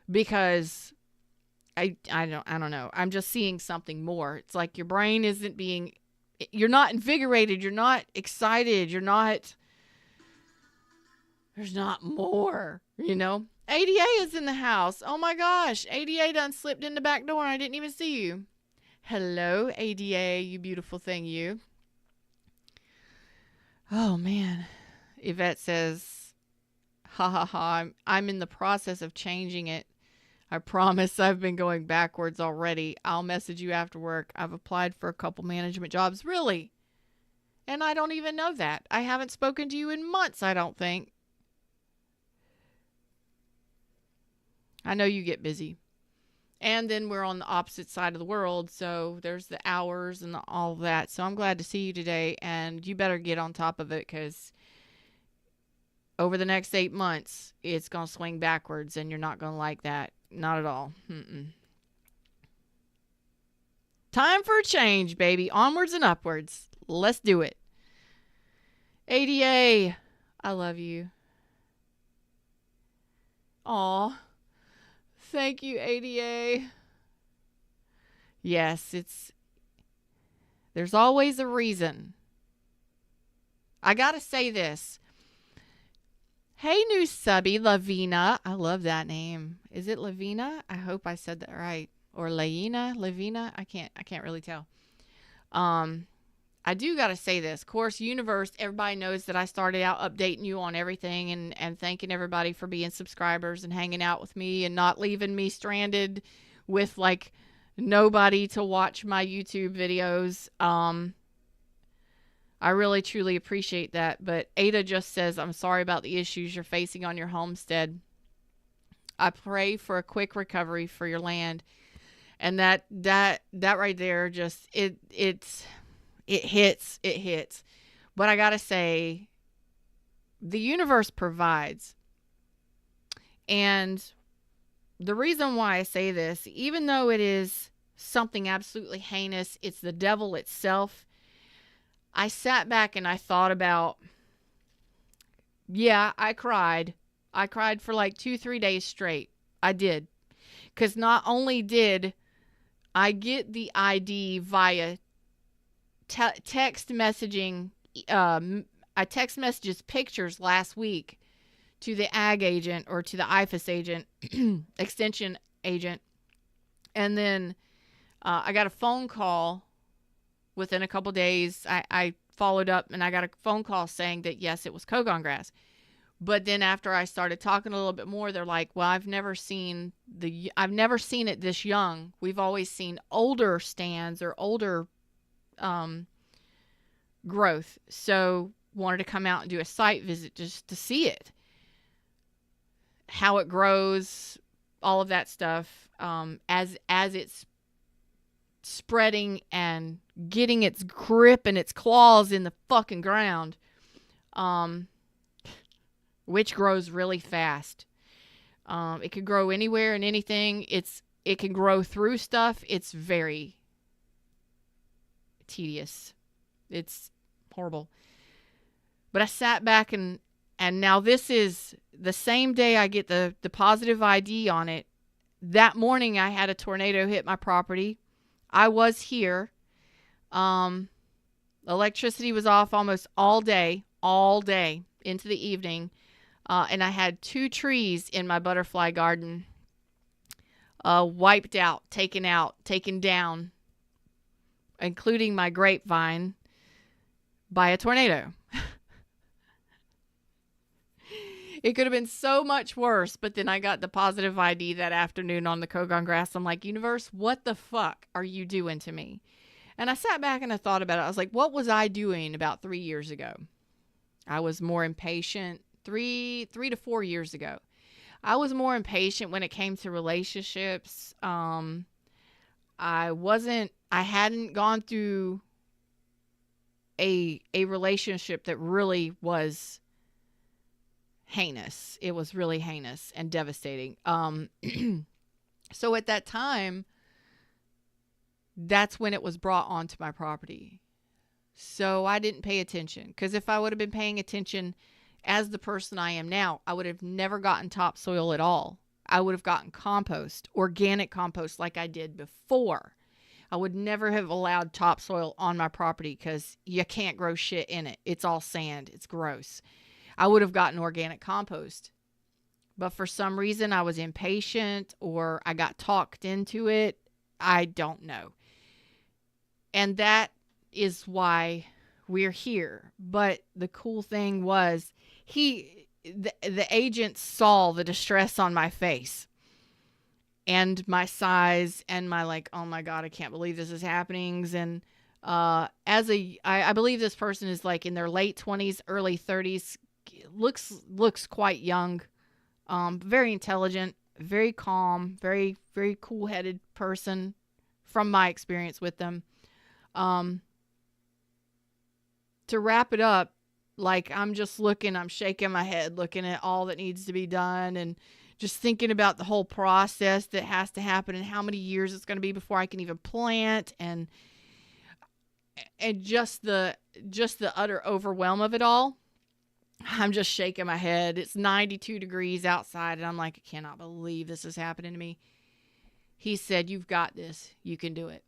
because I don't know. I'm just seeing something more. It's like your brain you're not invigorated. You're not excited. There's not more, ADA is in the house. Oh my gosh. ADA done slipped in the back door and I didn't even see you. Hello, ADA, you beautiful thing, you. Oh man. Yvette says, ha ha ha, I'm in the process of changing it. I promise I've been going backwards already. I'll message you after work. I've applied for a couple management jobs. Really? And I don't even know that. I haven't spoken to you in months, I don't think. I know you get busy. And then we're on the opposite side of the world, so there's the hours and all of that. So I'm glad to see you today, and you better get on top of it because over the next 8 months, it's going to swing backwards, and you're not going to like that. Not at all. Time for a change, baby. Onwards and upwards. Let's do it. ADA, I love you. Aw. Thank you, ADA. Yes, there's always a reason. I gotta say this. Hey, new subby, Lavina. I love that name. Is it Lavina? I hope I said that right. Or Lavina? I can't really tell. I do got to say this. Of course, universe, everybody knows that I started out updating you on everything and thanking everybody for being subscribers and hanging out with me and not leaving me stranded with like nobody to watch my YouTube videos. I really, truly appreciate that. But Ada just says, I'm sorry about the issues you're facing on your homestead. I pray for a quick recovery for your land. And that right there, just, it hits. But I got to say, the universe provides. And the reason why I say this, even though it is something absolutely heinous, it's the devil itself. I sat back and I thought about, yeah, I cried. I cried for like 2-3 days straight. I did. Because not only did I get the ID via text messaging, I text messages pictures last week to the ag agent or to the IFAS agent, extension agent. And then I got a phone call within a couple days. I followed up and I got a phone call saying that, yes, it was Kogon grass. But then after I started talking a little bit more, they're like, well, I've never seen it this young. We've always seen older stands or older growth. So wanted to come out and do a site visit just to see it, how it grows, all of that stuff, as it's spreading and getting its grip and its claws in the fucking ground, which grows really fast. It can grow anywhere and anything. It can grow through stuff. It's very tedious. It's horrible. But I sat back and now this is the same day I get the positive ID on it. That morning I had a tornado hit my property. I was here. Electricity was off almost all day into the evening. And I had 2 trees in my butterfly garden wiped out, taken down, including my grapevine, by a tornado. It could have been so much worse, but then I got the positive ID that afternoon on the Kogon grass. I'm like, universe, what the fuck are you doing to me? And I sat back and I thought about it. I was like, what was I doing about 3 years ago? I was more impatient. 3 to 4 years ago, I was more impatient when it came to relationships. I hadn't gone through a relationship that really was heinous. It was really heinous and devastating. So at that time, that's when it was brought onto my property. So I didn't pay attention, because if I would have been paying attention as the person I am now, I would have never gotten topsoil at all. I would have gotten compost, organic compost like I did before. I would never have allowed topsoil on my property because you can't grow shit in it. It's all sand. It's gross. I would have gotten organic compost. But for some reason, I was impatient or I got talked into it. I don't know. And that is why we're here. But the cool thing was the agent saw the distress on my face and my sighs and my like, oh my God, I can't believe this is happening. And I believe this person is like in their late 20s, early 30s, looks quite young, very intelligent, very calm, very, very cool-headed person from my experience with them. To wrap it up, like I'm shaking my head, looking at all that needs to be done and just thinking about the whole process that has to happen and how many years it's going to be before I can even plant and just the utter overwhelm of it all. I'm just shaking my head. It's 92 degrees outside and I'm like, I cannot believe this is happening to me. He said, "You've got this. You can do it.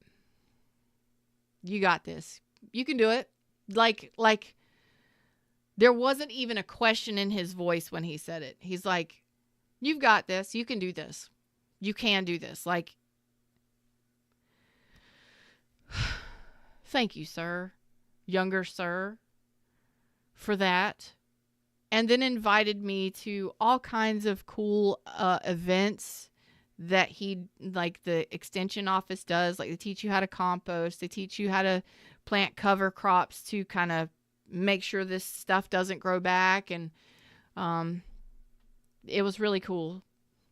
You got this. You can do it." Like there wasn't even a question in his voice when he said it. He's like, "You've got this. You can do this. You can do this." Like, thank you, sir, younger sir, for that. And then invited me to all kinds of cool events that like the extension office does. Like they teach you how to compost. They teach you how to plant cover crops to kind of make sure this stuff doesn't grow back. And it was really cool.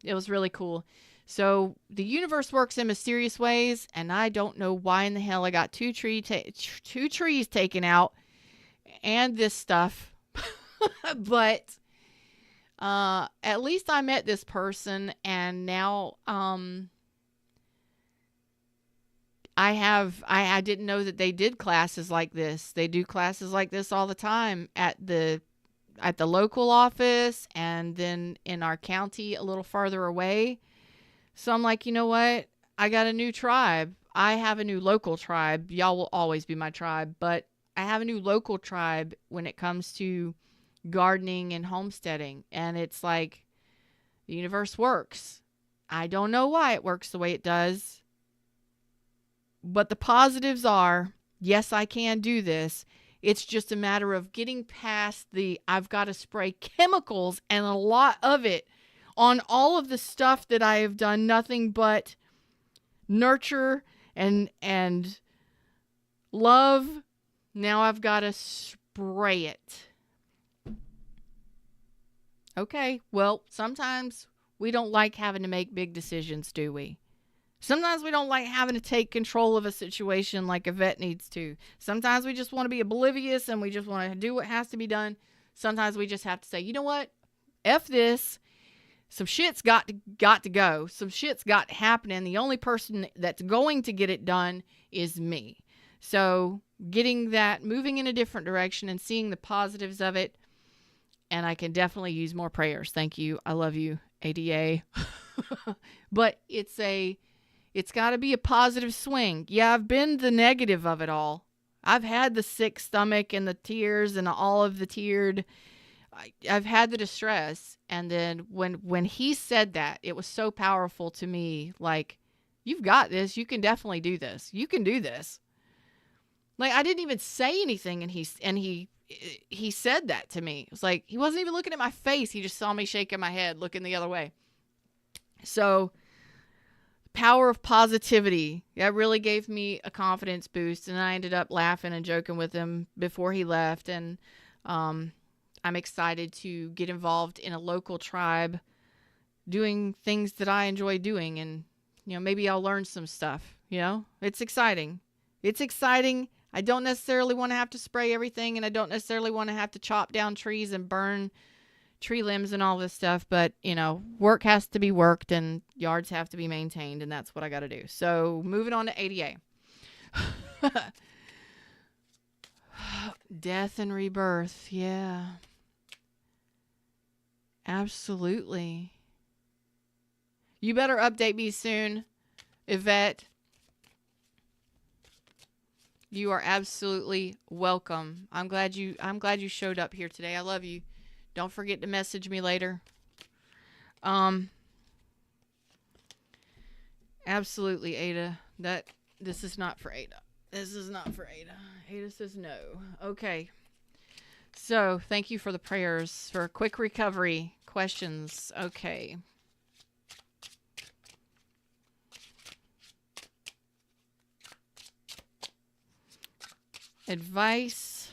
It was really cool. So the universe works in mysterious ways, and I don't know why in the hell I got two trees taken out and this stuff. But at least I met this person, and now I didn't know that they did classes like this. They do classes like this all the time at the local office and then in our county a little farther away. So I'm like, you know what? I got a new tribe. I have a new local tribe. Y'all will always be my tribe, but I have a new local tribe when it comes to gardening and homesteading. And it's like the universe works. I don't know why it works the way it does. But the positives are, yes, I can do this. It's just a matter of getting past I've got to spray chemicals and a lot of it on all of the stuff that I have done nothing but nurture and love. Now I've got to spray it. Okay, well, sometimes we don't like having to make big decisions, do we? Sometimes we don't like having to take control of a situation like a vet needs to. Sometimes we just want to be oblivious and we just want to do what has to be done. Sometimes we just have to say, you know what? F this. Some shit's got to go. Some shit's got to happen. And the only person that's going to get it done is me. So getting that, moving in a different direction and seeing the positives of it. And I can definitely use more prayers. Thank you. I love you, ADA. But it's got to be a positive swing. Yeah, I've been the negative of it all. I've had the sick stomach and the tears and all of the teared. I've had the distress. And then when he said that, it was so powerful to me. Like, you've got this. You can definitely do this. You can do this. Like, I didn't even say anything. And he said that to me. It was like, he wasn't even looking at my face. He just saw me shaking my head, looking the other way. So, power of positivity. That really gave me a confidence boost. And I ended up laughing and joking with him before he left. And I'm excited to get involved in a local tribe doing things that I enjoy doing. And, maybe I'll learn some stuff. It's exciting. It's exciting. I don't necessarily want to have to spray everything, and I don't necessarily want to have to chop down trees and burn tree limbs and all this stuff. But, work has to be worked and yards have to be maintained, and that's what I got to do. So moving on to ADA. Death and rebirth. Yeah. Absolutely. You better update me soon, Yvette. You are absolutely welcome. I'm glad you showed up here today. I love you. Don't forget to message me later. Absolutely, Ada. This is not for Ada. This is not for Ada. Ada says no. Okay. So, thank you for the prayers for quick recovery. Questions. Okay. Advice.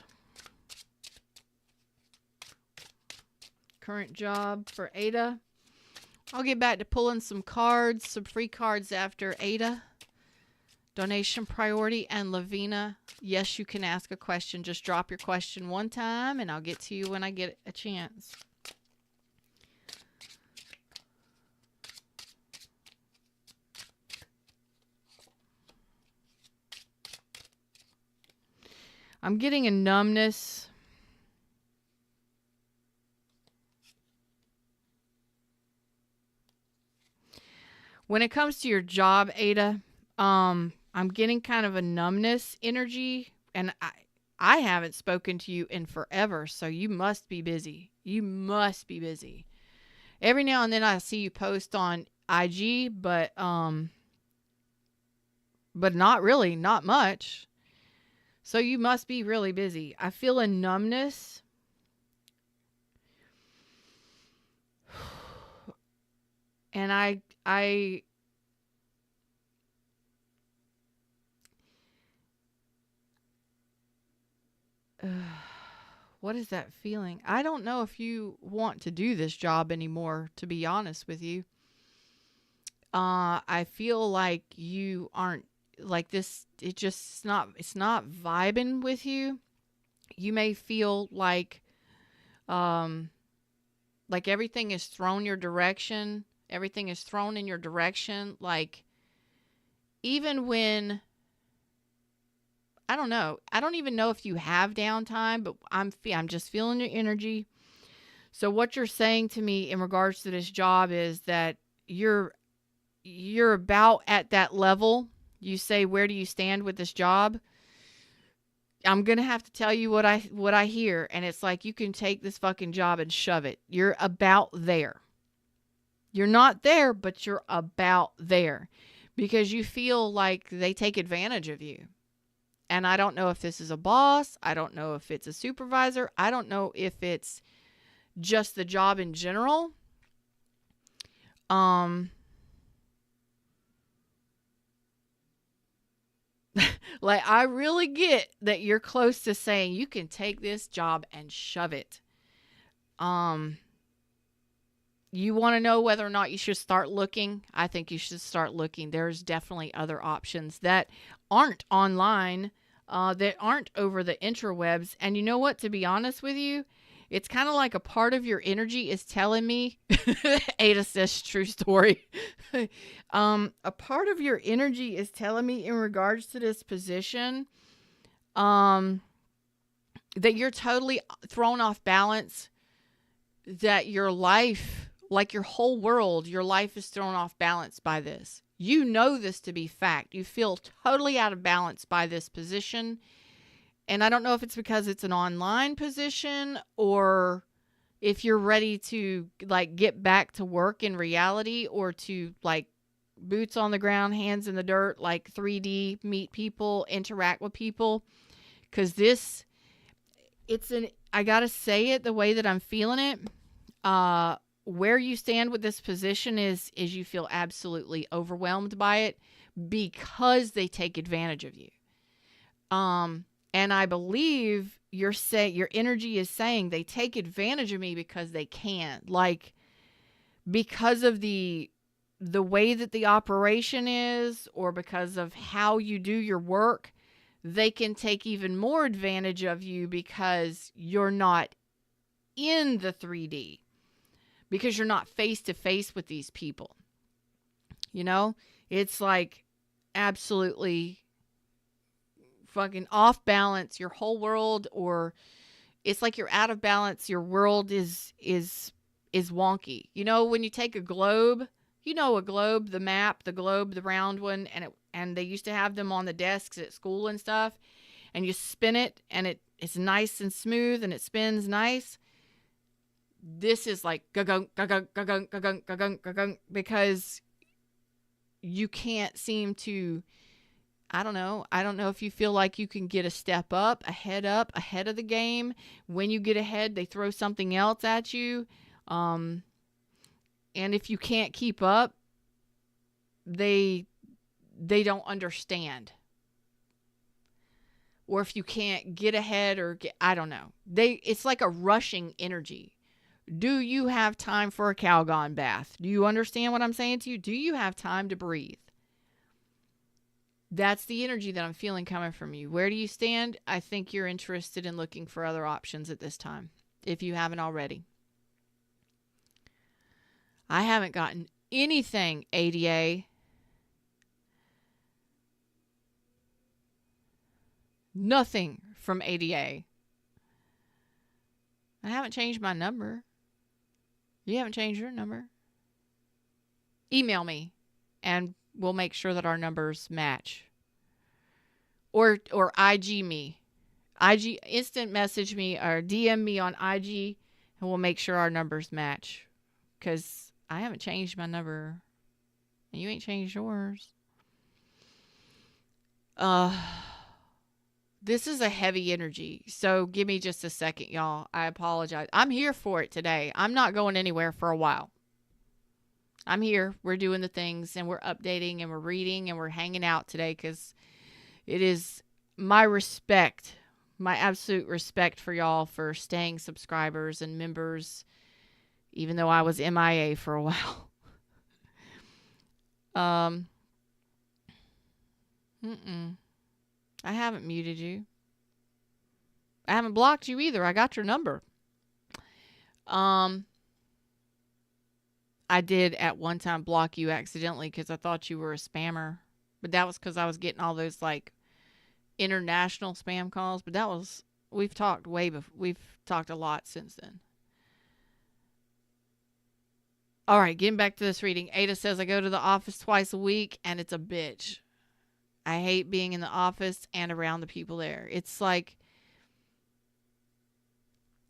Current job for Ada. I'll get back to pulling some cards, some free cards after Ada. Donation priority and Lavina. Yes, you can ask a question. Just drop your question one time and I'll get to you when I get a chance. I'm getting a numbness. When it comes to your job, Ada, I'm getting kind of a numbness energy, and I haven't spoken to you in forever, so you must be busy. You must be busy. Every now and then I see you post on IG, but not really, not much. So you must be really busy. I feel a numbness. And what is that feeling? I don't know if you want to do this job anymore, to be honest with you. I feel like you aren't like this. It's not vibing with you. You may feel like everything is thrown your direction. Everything is thrown in your direction. Like, even when, I don't know. I don't even know if you have downtime, but I'm just feeling your energy. So what you're saying to me in regards to this job is that you're about at that level. You say, where do you stand with this job? I'm going to have to tell you what I hear. And it's like, you can take this fucking job and shove it. You're about there. You're not there, but you're about there because you feel like they take advantage of you. And I don't know if this is a boss. I don't know if it's a supervisor. I don't know if it's just the job in general. Like, I really get that you're close to saying you can take this job and shove it. You want to know whether or not you should start looking? I think you should start looking. There's definitely other options that aren't online, that aren't over the interwebs. And you know what? To be honest with you, it's kind of like a part of your energy is telling me, Ada says, true story. A part of your energy is telling me in regards to this position, that you're totally thrown off balance, that your life, like your whole world, your life is thrown off balance by this. You know this to be fact. You feel totally out of balance by this position. And I don't know if it's because it's an online position or if you're ready to like get back to work in reality or to like boots on the ground, hands in the dirt, like 3D, meet people, interact with people. Because I got to say it the way that I'm feeling it. Where you stand with this position is you feel absolutely overwhelmed by it because they take advantage of you. And I believe your energy is saying they take advantage of me because they can. Like, because of the way that the operation is or because of how you do your work, they can take even more advantage of you because you're not in the 3D. Because you're not face to face with these people. You know? It's like absolutely fucking off balance, your whole world, or it's like you're out of balance, your world is wonky. You know, when you take a globe, a globe, the map, the globe, the round one, and they used to have them on the desks at school and stuff, and you spin it and it's nice and smooth and it spins nice. this is like ga-gung, ga-gung, ga-gung, ga-gung, ga-gung, ga-gung, because you can't seem to, I don't know if you feel like you can get a step up, ahead of the game. When you get ahead, they throw something else at you. And if you can't keep up, they don't understand. Or if you can't get ahead or I don't know. It's like a rushing energy. Do you have time for a Calgon bath? Do you understand what I'm saying to you? Do you have time to breathe? That's the energy that I'm feeling coming from you. Where do you stand? I think you're interested in looking for other options at this time, if you haven't already. I haven't gotten anything, ADA. Nothing from ADA. I haven't changed my number. You haven't changed your number. Email me and we'll make sure that our numbers match. Or IG me. IG instant message me or DM me on IG and we'll make sure our numbers match. Because I haven't changed my number. And you ain't changed yours. This is a heavy energy, so give me just a second, y'all. I apologize. I'm here for it today. I'm not going anywhere for a while. I'm here. We're doing the things, and we're updating, and we're reading, and we're hanging out today because it is my respect, my absolute respect for y'all for staying subscribers and members, even though I was MIA for a while. I haven't muted you. I haven't blocked you either. I got your number. I did at one time block you accidentally because I thought you were a spammer. But that was because I was getting all those like international spam calls. But that was, we've talked way before. We've talked a lot since then. All right, getting back to this reading. Ada says, I go to the office twice a week and it's a bitch. I hate being in the office and around the people there. It's like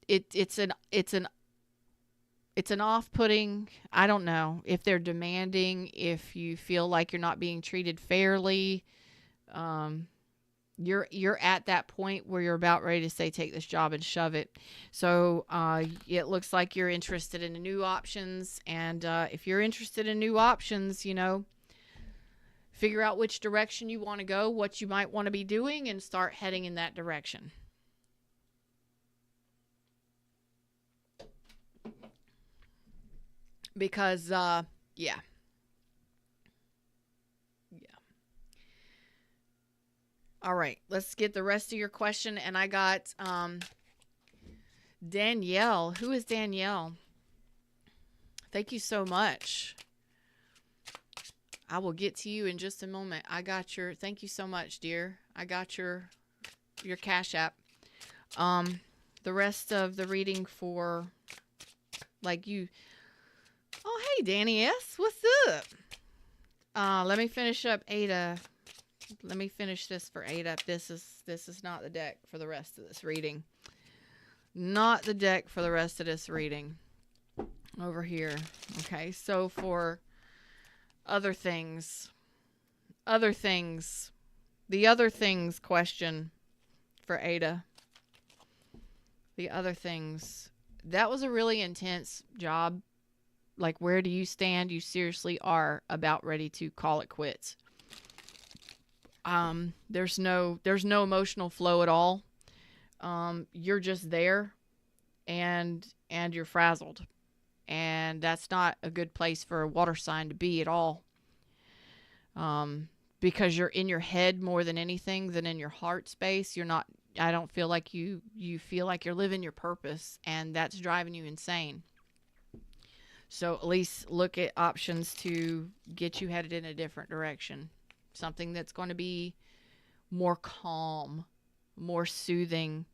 it's an off-putting. I don't know if they're demanding, if you feel like you're not being treated fairly. You're at that point where you're about ready to say, take this job and shove it. So it looks like you're interested in new options, and if you're interested in new options, figure out which direction you want to go, what you might want to be doing, and start heading in that direction. Because, yeah. All right, let's get the rest of your question. And I got Danielle. Who is Danielle? Thank you so much. I will get to you in just a moment. I got your, thank you so much, dear. I got your Cash App. The rest of the reading for, like you. Oh, hey, Danny S. What's up? Let me finish up Ada. Let me finish this for Ada. This is not the deck for the rest of this reading. Not the deck for the rest of this reading. Over here. Okay, so for other things. The other things question for Ada. The other things. That was a really intense job. Like, where do you stand? You seriously are about ready to call it quits. There's no emotional flow at all. You're just there and you're frazzled. And that's not a good place for a water sign to be at all. Because you're in your head more than anything than in your heart space. I don't feel like you feel like you're living your purpose, and that's driving you insane. So at least look at options to get you headed in a different direction. Something that's going to be more calm, more soothing,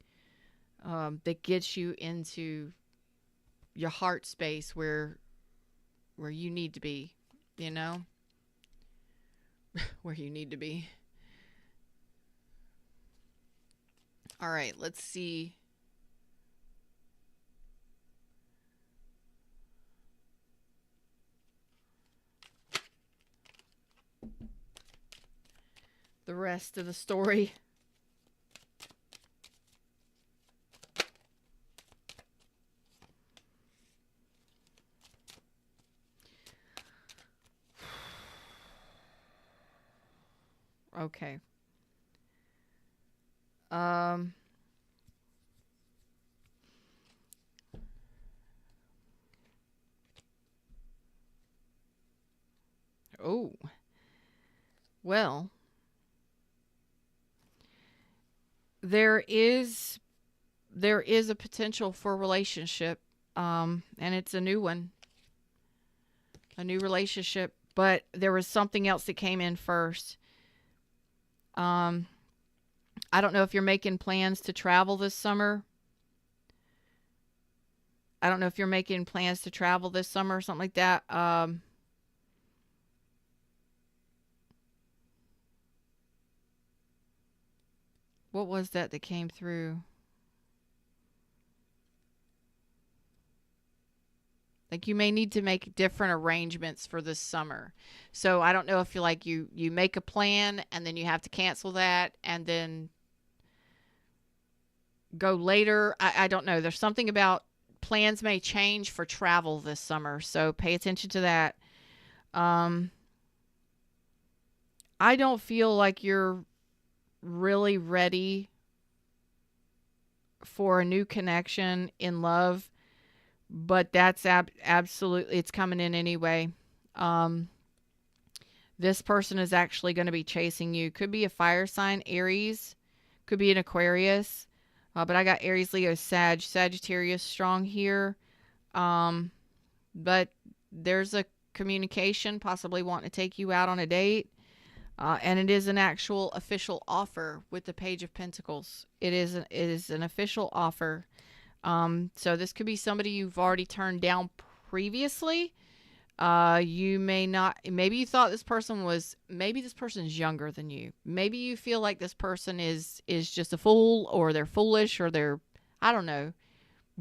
that gets you into your heart space where you need to be, where you need to be. All right, let's see. the rest of the story. Okay. Oh. Well, there is a potential for a relationship, and it's a new one, a new relationship, but there was something else that came in first. I don't know if you're making plans to travel this summer. I don't know if you're making plans to travel this summer or something like that. What was that came through? Like you may need to make different arrangements for this summer. So I don't know if you make a plan and then you have to cancel that and then go later. I don't know. There's something about plans may change for travel this summer. So pay attention to that. I don't feel like you're really ready for a new connection in love, but that's absolutely, it's coming in anyway. This person is actually going to be chasing you. Could be a fire sign, Aries, could be an Aquarius, but I got Aries, Leo, Sagittarius strong here. But there's a communication, possibly wanting to take you out on a date. And it is an actual official offer with the Page of Pentacles. It is an official offer. So this could be somebody you've already turned down previously. You may not, maybe you thought this person's younger than you. Maybe you feel like this person is just a fool, or they're foolish, or they're, I don't know,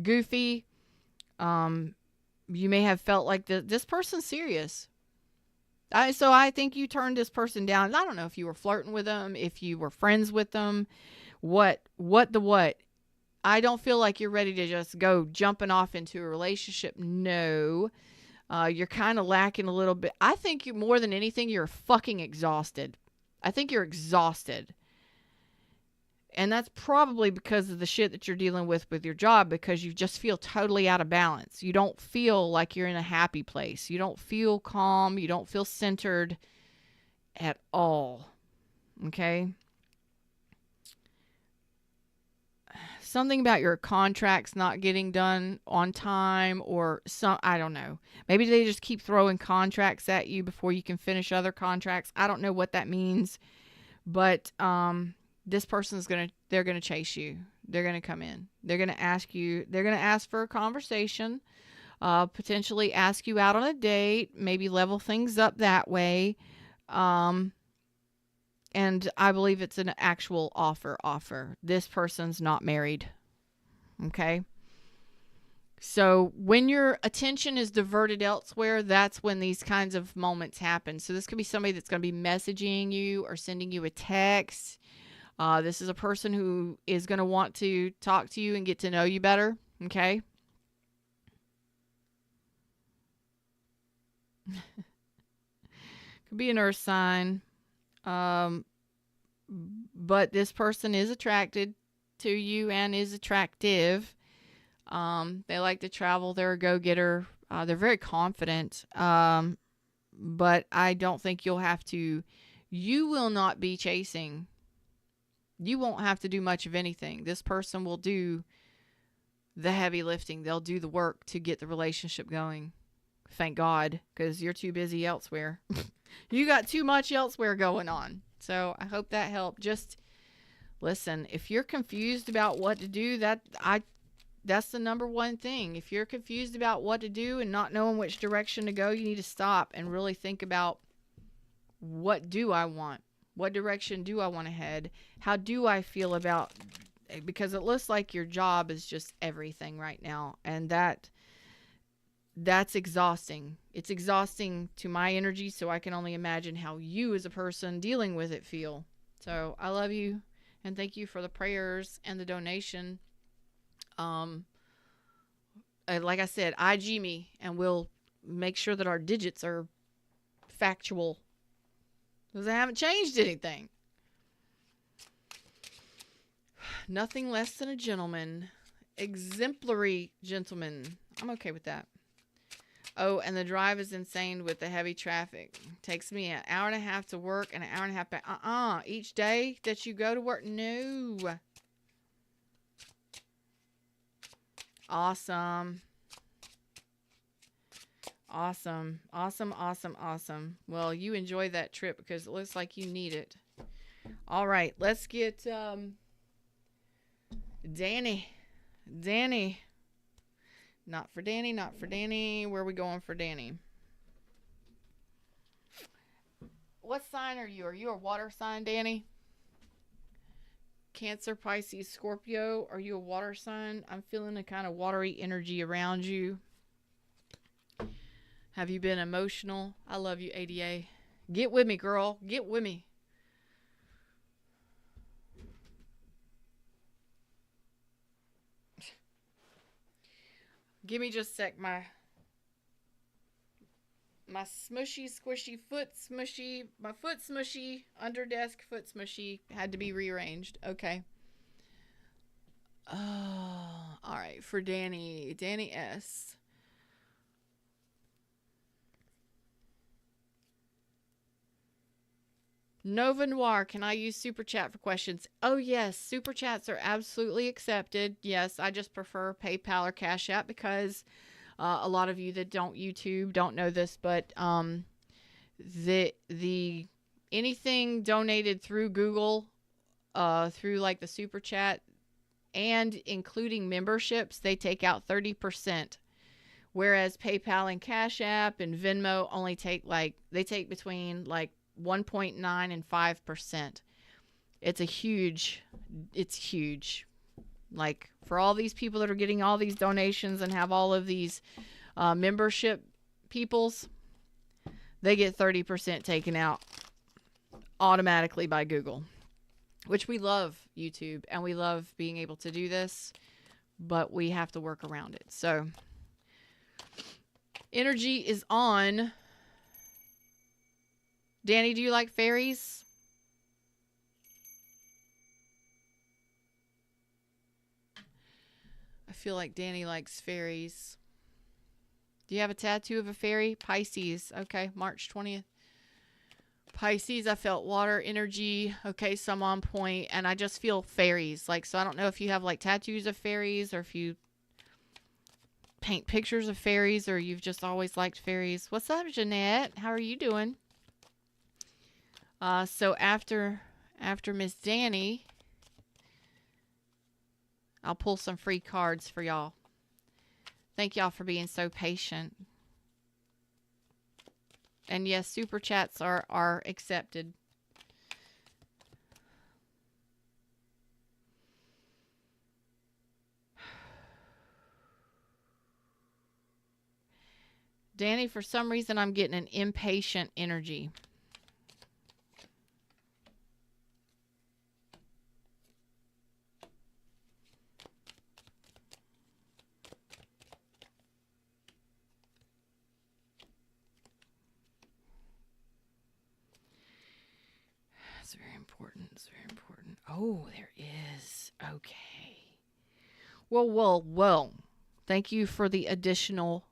goofy. You may have felt like this person's serious. So I think you turned this person down. I don't know if you were flirting with them, if you were friends with them, what. I don't feel like you're ready to just go jumping off into a relationship. No. You're kind of lacking a little bit. I think you, more than anything, you're fucking exhausted. I think you're exhausted. And that's probably because of the shit that you're dealing with your job, because you just feel totally out of balance. You don't feel like you're in a happy place. You don't feel calm. You don't feel centered at all. Okay? Something about your contracts not getting done on time, or I don't know. Maybe they just keep throwing contracts at you before you can finish other contracts. I don't know what that means, but this person's they're going to chase you. They're going to come in. They're going to ask you, they're going to ask for a conversation, potentially ask you out on a date, maybe level things up that way. And I believe it's an actual offer. This person's not married. Okay? So when your attention is diverted elsewhere, that's when these kinds of moments happen. So this could be somebody that's going to be messaging you or sending you a text. This is a person who is going to want to talk to you and get to know you better. Okay? Could be an earth sign. But this person is attracted to you and is attractive. They like to travel. They're a go-getter. They're very confident. But I don't think you will not be chasing. You won't have to do much of anything. This person will do the heavy lifting. They'll do the work to get the relationship going. Thank God, because you're too busy elsewhere. You got too much elsewhere going on. So I hope that helped. Just listen, if you're confused about what to do, that's the number one thing. If you're confused about what to do and not knowing which direction to go, you need to stop and really think about, what do I want? What direction do I want to head? How do I feel about, because it looks like your job is just everything right now. And that's exhausting. It's exhausting to my energy, so I can only imagine how you as a person dealing with it feel. So I love you, and thank you for the prayers and the donation. Um, like I said, IG me, and we'll make sure that our digits are factual, because I haven't changed anything. Nothing less than a gentleman. Exemplary gentleman. I'm okay with that. Oh, and the drive is insane with the heavy traffic. Takes me an hour and a half to work and an hour and a half back. Each day that you go to work? No. Awesome. Awesome. Awesome, awesome, awesome. Well, you enjoy that trip because it looks like you need it. All right, let's get Danny. Danny. Not for Danny, not for Danny. Where are we going for Danny? What sign are you? Are you a water sign, Danny? Cancer, Pisces, Scorpio. Are you a water sign? I'm feeling a kind of watery energy around you. Have you been emotional? I love you, ADA. Get with me, girl. Get with me. Give me just a sec. My smushy, squishy foot smushy, my foot smushy, under desk foot smushy had to be rearranged. Okay. Oh, all right. For Danny S. Nova Noir, can I use Super Chat for questions? Oh, yes. Super Chats are absolutely accepted. Yes, I just prefer PayPal or Cash App because a lot of you that don't YouTube don't know this, but the anything donated through Google, through like the Super Chat and including memberships, they take out 30%. Whereas PayPal and Cash App and Venmo only take they take between 1.9 and 5%. It's huge. Like for all these people that are getting all these donations and have all of these membership peoples, they get 30% taken out automatically by Google, which we love YouTube and we love being able to do this, but we have to work around it. So energy is on. Danny, do you like fairies? I feel like Danny likes fairies. Do you have a tattoo of a fairy? Pisces. Okay, March 20th. Pisces, I felt water energy. Okay, so I'm on point. And I just feel fairies. So I don't know if you have tattoos of fairies or if you paint pictures of fairies or you've just always liked fairies. What's up, Jeanette? How are you doing? So after Miss Danny, I'll pull some free cards for y'all. Thank y'all for being so patient. And yes, super chats are accepted. Danny, for some reason I'm getting an impatient energy. It's very important. It's very important. Oh, there is. Okay. Well. Thank you for the additional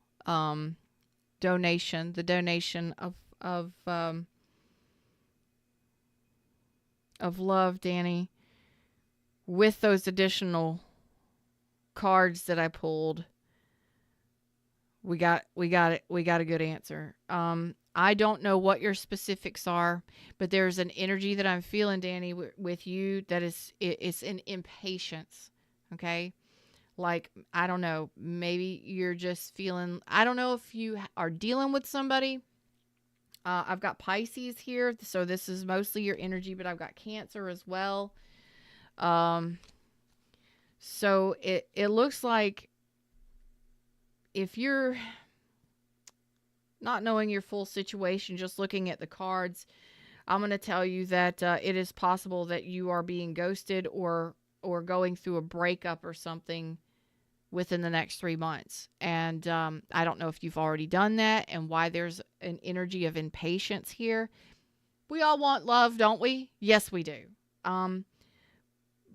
donation. The donation of love, Danny. With those additional cards that I pulled, we got it. We got a good answer. I don't know what your specifics are, but there's an energy that I'm feeling, Danny, with you that it's an impatience. Okay. I don't know, maybe you're just feeling, I don't know if you are dealing with somebody. I've got Pisces here, so this is mostly your energy, but I've got Cancer as well. So it looks like if you're not knowing your full situation, just looking at the cards, I'm going to tell you that it is possible that you are being ghosted or going through a breakup or something within the next 3 months. And I don't know if you've already done that and why there's an energy of impatience here. We all want love, don't we? Yes, we do.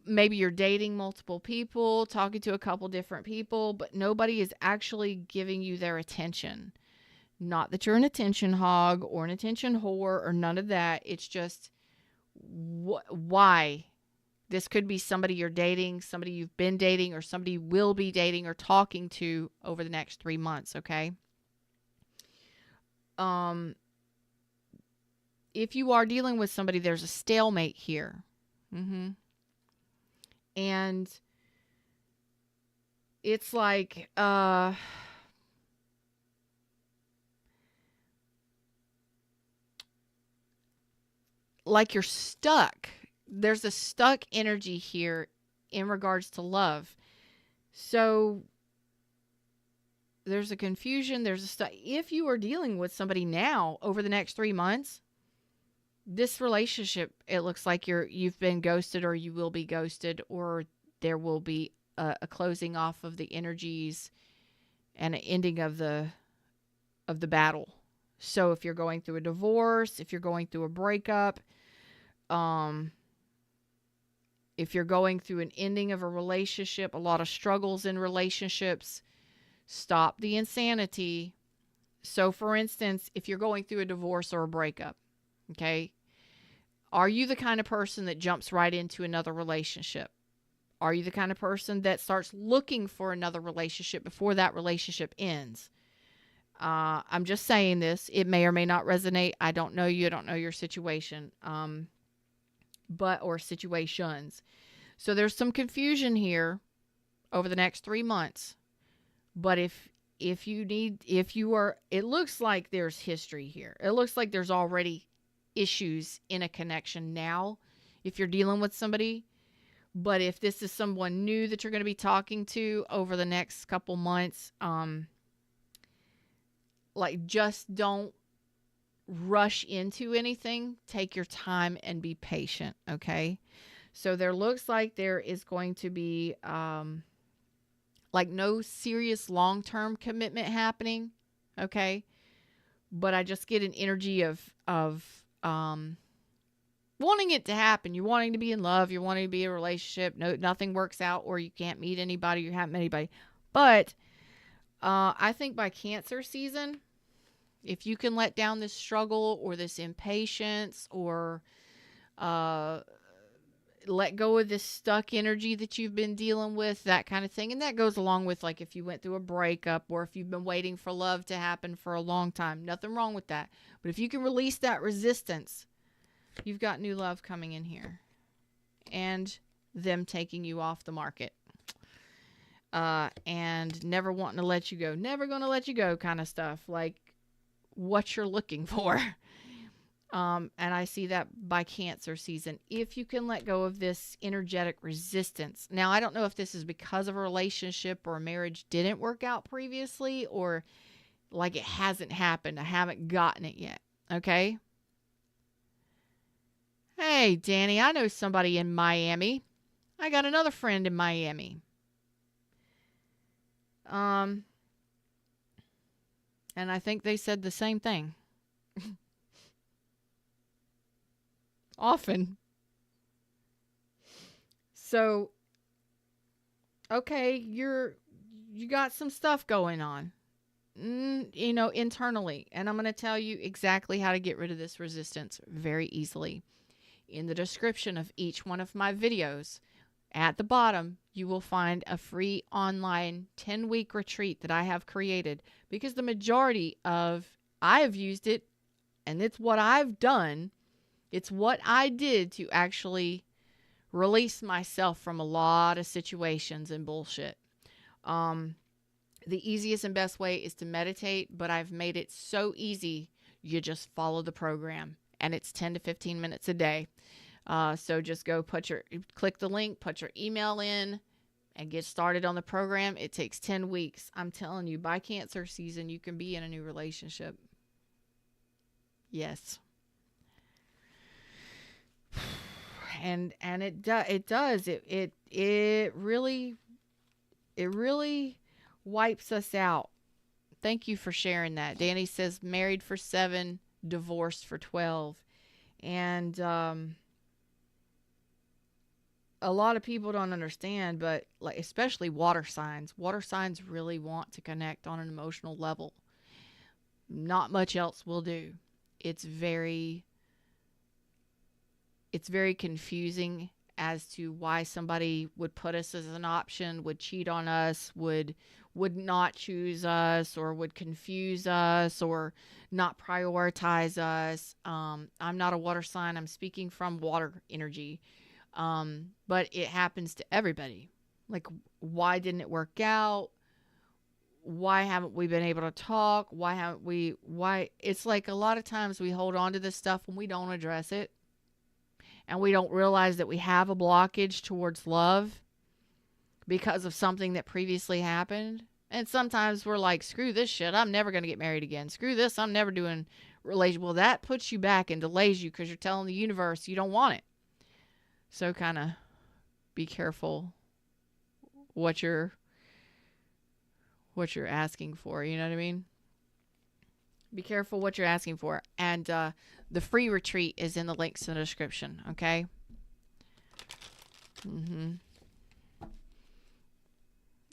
Maybe you're dating multiple people, talking to a couple different people, but nobody is actually giving you their attention. Not that you're an attention hog or an attention whore or none of that. It's just why? This could be somebody you're dating, somebody you've been dating, or somebody you will be dating or talking to over the next 3 months, okay? If you are dealing with somebody, there's a stalemate here. And it's like you're stuck. There's a stuck energy here in regards to love. So there's a confusion. There's a stuck. If you are dealing with somebody now over the next 3 months, this relationship, it looks like you've been ghosted, or you will be ghosted, or there will be a closing off of the energies and an ending of the battle. So if you're going through a divorce, if you're going through a breakup, if you're going through an ending of a relationship, a lot of struggles in relationships, stop the insanity. So for instance, if you're going through a divorce or a breakup, okay, are you the kind of person that jumps right into another relationship? Are you the kind of person that starts looking for another relationship before that relationship ends? I'm just saying this. It may or may not resonate. I don't know you. I don't know your situation, or situations. So there's some confusion here over the next 3 months. But if you are, it looks like there's history here. It looks like there's already issues in a connection now if you're dealing with somebody. But if this is someone new that you're going to be talking to over the next couple months, just don't rush into anything. Take your time and be patient, okay? So there looks like there is going to be no serious long-term commitment happening, okay? But I just get an energy of wanting it to happen. You're wanting to be in love. You're wanting to be in a relationship. No, nothing works out, or you can't meet anybody. You haven't met anybody. But I think by Cancer season, if you can let down this struggle or this impatience, or let go of this stuck energy that you've been dealing with, that kind of thing. And that goes along with if you went through a breakup, or if you've been waiting for love to happen for a long time. Nothing wrong with that. But if you can release that resistance, you've got new love coming in here, and them taking you off the market, and never wanting to let you go, never going to let you go kind of stuff, like what you're looking for. And I see that by Cancer season. If you can let go of this energetic resistance. Now, I don't know if this is because of a relationship or a marriage didn't work out previously, or it hasn't happened. I haven't gotten it yet. Okay. Hey, Danny, I know somebody in Miami. I got another friend in Miami. And I think they said the same thing. Often. So, okay, you got some stuff going on, internally. And I'm going to tell you exactly how to get rid of this resistance very easily. In the description of each one of my videos, at the bottom, you will find a free online 10-week retreat that I have created, because the majority of, I have used it, and it's what I've done. It's what I did to actually release myself from a lot of situations and bullshit. The easiest and best way is to meditate, but I've made it so easy. You just follow the program, and it's 10 to 15 minutes a day. So just go click the link, put your email in, and get started on the program. It takes 10 weeks. I'm telling you, by Cancer season, you can be in a new relationship. Yes. And it really wipes us out. Thank you for sharing that. Danny says married for 7, divorced for 12. And a lot of people don't understand, but like especially water signs. Water signs really want to connect on an emotional level. Not much else will do. It's very confusing as to why somebody would put us as an option, would cheat on us, would not choose us, or would confuse us, or not prioritize us. I'm not a water sign. I'm speaking from water energy. But it happens to everybody. Like, why didn't it work out? Why haven't we been able to talk? Why? It's like a lot of times we hold on to this stuff and we don't address it. And we don't realize that we have a blockage towards love because of something that previously happened. And sometimes we're like, screw this shit. I'm never going to get married again. Screw this. I'm never doing relation. Well, that puts you back and delays you because you're telling the universe you don't want it. So kind of be careful what you're asking for. You know what I mean? Be careful what you're asking for. And the free retreat is in the links in the description. Okay.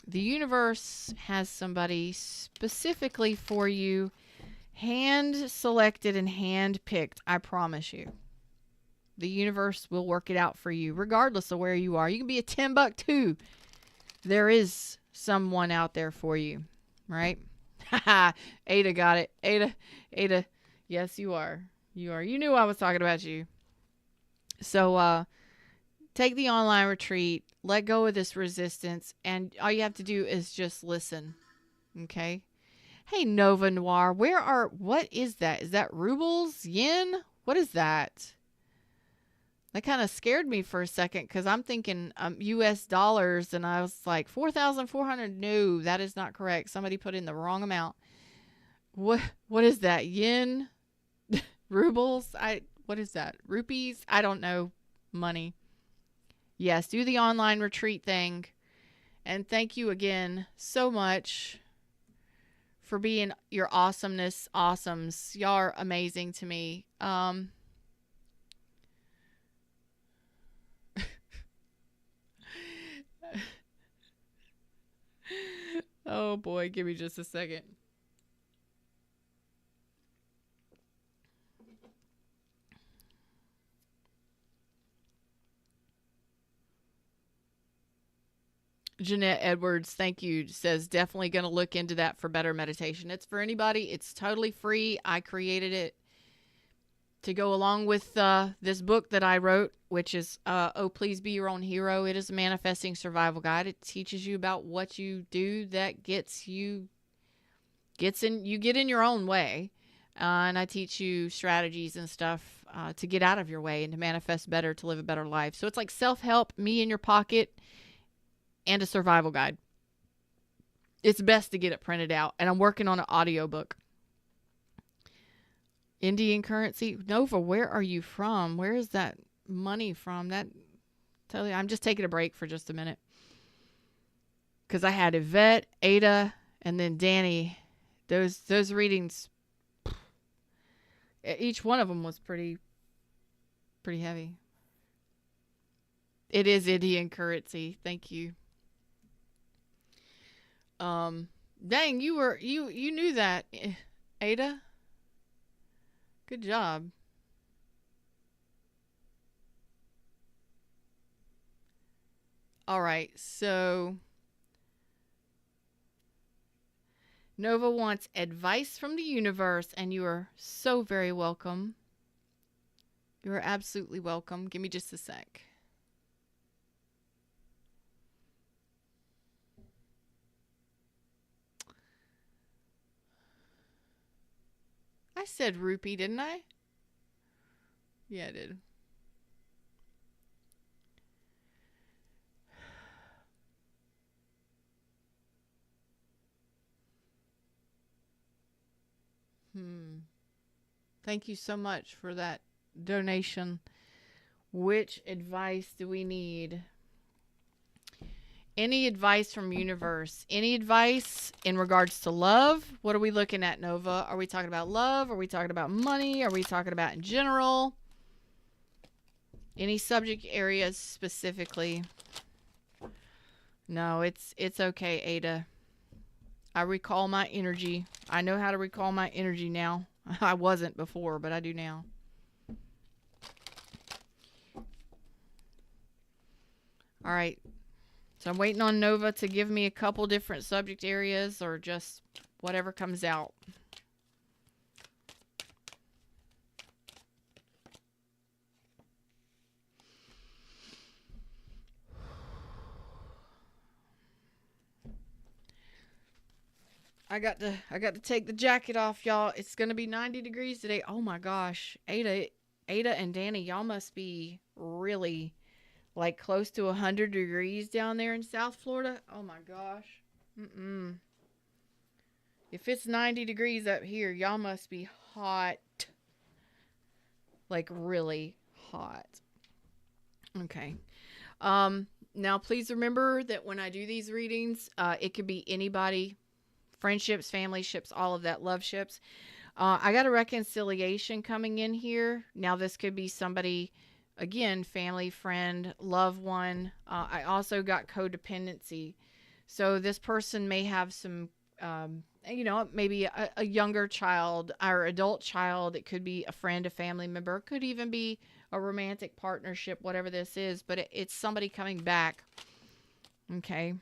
The universe has somebody specifically for you, hand selected and hand picked. I promise you. The universe will work it out for you, regardless of where you are. You can be a Timbuktu. There is someone out there for you, right? Ada got it. Ada. Yes, you are. You knew I was talking about you. So, take the online retreat. Let go of this resistance. And all you have to do is just listen. Okay? Hey, Nova Noir. What is that? Is that rubles? Yen? What is that? That kind of scared me for a second because I'm thinking US dollars, and I was like, 4,400. No, that is not correct. Somebody put in the wrong amount. What is that? Yen? Rubles? What is that? Rupees? I don't know. Money. Yes, do the online retreat thing. And thank you again so much for being your awesomes. Y'all are amazing to me. Oh boy, give me just a second. Jeanette Edwards, thank you, says definitely going to look into that for better meditation. It's for anybody. It's totally free. I created it to go along with this book that I wrote, which is Oh, Please Be Your Own Hero. It is a manifesting survival guide. It teaches you about what you do that gets in your own way. And I teach you strategies and stuff to get out of your way and to manifest better, to live a better life. So it's like self-help, me in your pocket, and a survival guide. It's best to get it printed out. And I'm working on an audiobook. Indian currency. Nova, where are you from? Where is that money from? I'm just taking a break for just a minute. Because I had Yvette, Ada, and then Danny. Those readings, each one of them was pretty heavy. It is Indian currency. Thank you. Dang, you knew that, Ada. Good job. All right, so Nova wants advice from the universe, and you are so very welcome. You are absolutely welcome. Give me just a sec. I said rupee, didn't I? Yeah, I did. Thank you so much for that donation. Which advice do we need? Any advice from universe? Any advice in regards to love? What are we looking at, Nova? Are we talking about love? Are we talking about money? Are we talking about in general? Any subject areas specifically? No, it's okay, Ada. I recall my energy. I know how to recall my energy now. I wasn't before, but I do now. All right. So I'm waiting on Nova to give me a couple different subject areas or just whatever comes out. I got to take the jacket off, y'all. It's gonna be 90 degrees today. Oh my gosh, Ada and Danny, y'all must be really like close to 100 degrees down there in South Florida. Oh my gosh. If it's 90 degrees up here, y'all must be hot. Like really hot. Okay. Now please remember that when I do these readings, it could be anybody, friendships, family ships, all of that, love ships. I got a reconciliation coming in here. Now this could be somebody, again, family, friend, loved one. I also got codependency. So this person may have some, maybe a younger child or adult child. It could be a friend, a family member. It could even be a romantic partnership, whatever this is. But it's somebody coming back. Okay.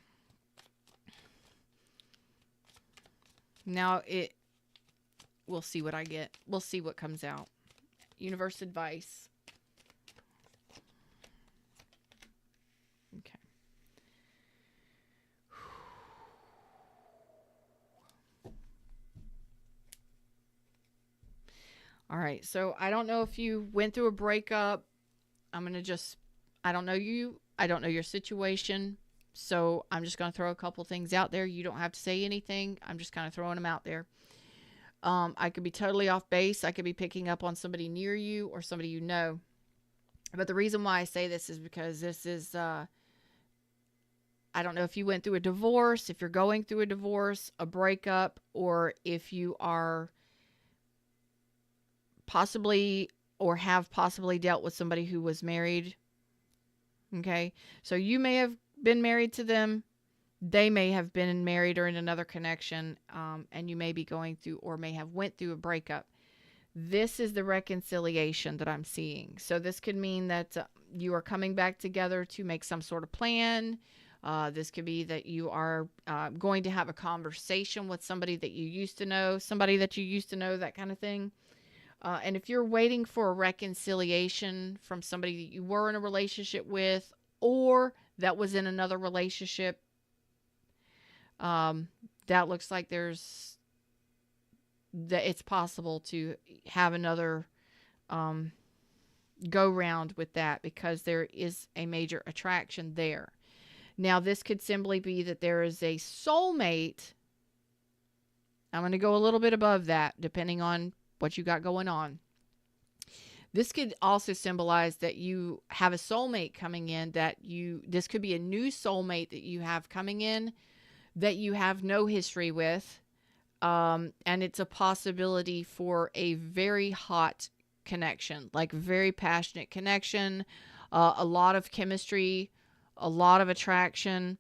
Now we'll see what I get. We'll see what comes out. Universe advice. Okay. All right. So I don't know if you went through a breakup. I don't know you. I don't know your situation. So I'm just going to throw a couple things out there. You don't have to say anything. I'm just kind of throwing them out there. I could be totally off base. I could be picking up on somebody near you or somebody you know. But the reason why I say this is because this is, I don't know if you went through a divorce, if you're going through a divorce, a breakup, or if you are possibly or have possibly dealt with somebody who was married. Okay. So you may have been married to them. They may have been married or in another connection, and you may be going through or may have went through a breakup. This is the reconciliation that I'm seeing. So this could mean that you are coming back together to make some sort of plan. This could be that you are going to have a conversation with somebody that you used to know, that kind of thing. And if you're waiting for a reconciliation from somebody that you were in a relationship with or that was in another relationship, that looks like it's possible to have another go round with that because there is a major attraction there. Now, this could simply be that there is a soulmate. I'm going to go a little bit above that, depending on what you got going on. This could also symbolize that you have a soulmate coming in, this could be a new soulmate that you have coming in that you have no history with. And it's a possibility for a very hot connection, like very passionate connection, a lot of chemistry, a lot of attraction.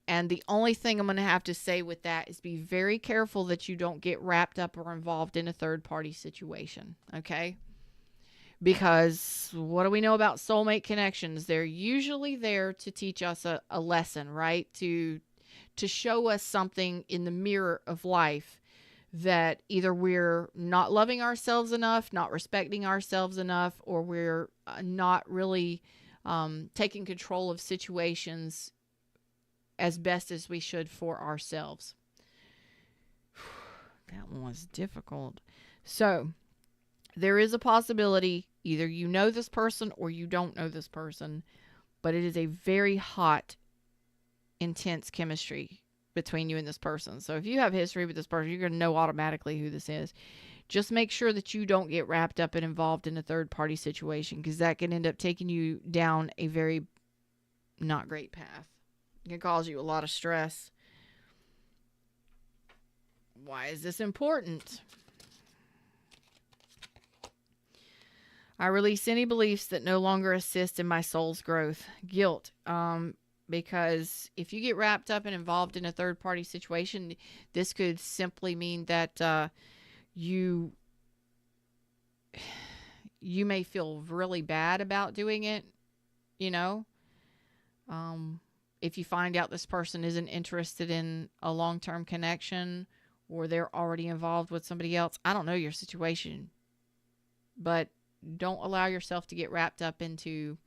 And the only thing I'm going to have to say with that is be very careful that you don't get wrapped up or involved in a third party situation. Okay. Because what do we know about soulmate connections? They're usually there to teach us a lesson, right? To show us something in the mirror of life that either we're not loving ourselves enough, not respecting ourselves enough, or we're not really taking control of situations as best as we should for ourselves. That one was difficult. So there is a possibility either you know this person or you don't know this person, but it is a very hot, intense chemistry between you and this person. So if you have history with this person, you're going to know automatically who this is. Just make sure that you don't get wrapped up and involved in a third-party situation, because that can end up taking you down a very not great path. It can cause you a lot of stress. Why is this important? I release any beliefs that no longer assist in my soul's growth. Guilt. Because if you get wrapped up and involved in a third-party situation, this could simply mean that you may feel really bad about doing it, you know. If you find out this person isn't interested in a long-term connection, or they're already involved with somebody else. I don't know your situation, but don't allow yourself to get wrapped up into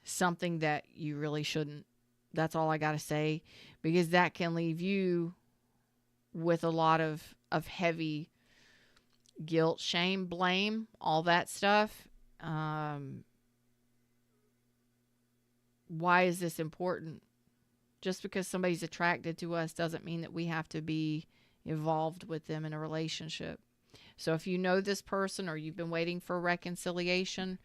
something that you really shouldn't. That's all I got to say, because that can leave you with a lot of heavy guilt, shame, blame, all that stuff. Why is this important? Just because somebody's attracted to us doesn't mean that we have to be involved with them in a relationship. So if you know this person, or you've been waiting for reconciliation,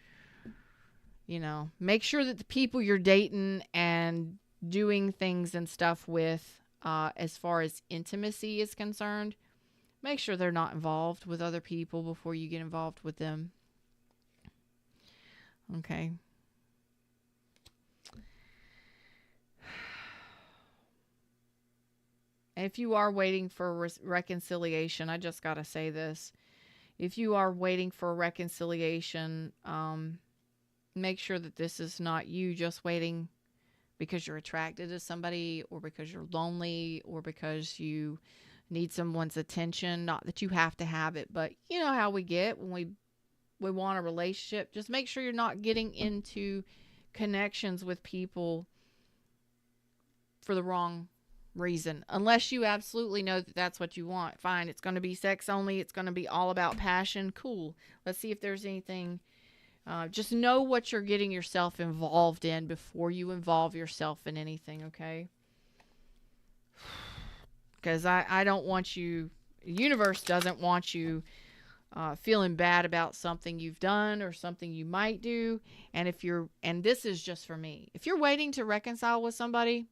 you know, make sure that the people you're dating and doing things and stuff with, as far as intimacy is concerned, make sure they're not involved with other people before you get involved with them. Okay. If you are waiting for reconciliation, I just got to say this. If you are waiting for reconciliation, make sure that this is not you just waiting because you're attracted to somebody, or because you're lonely, or because you need someone's attention. Not that you have to have it, but you know how we get when we want a relationship. Just make sure you're not getting into connections with people for the wrong reason, unless you absolutely know that that's what you want. Fine, it's going to be sex only, it's going to be all about passion. Cool. Let's see if there's anything. Just know what you're getting yourself involved in before you involve yourself in anything, okay? Because I don't want you, the universe doesn't want you feeling bad about something you've done or something you might do. And and this is just for me, if you're waiting to reconcile with somebody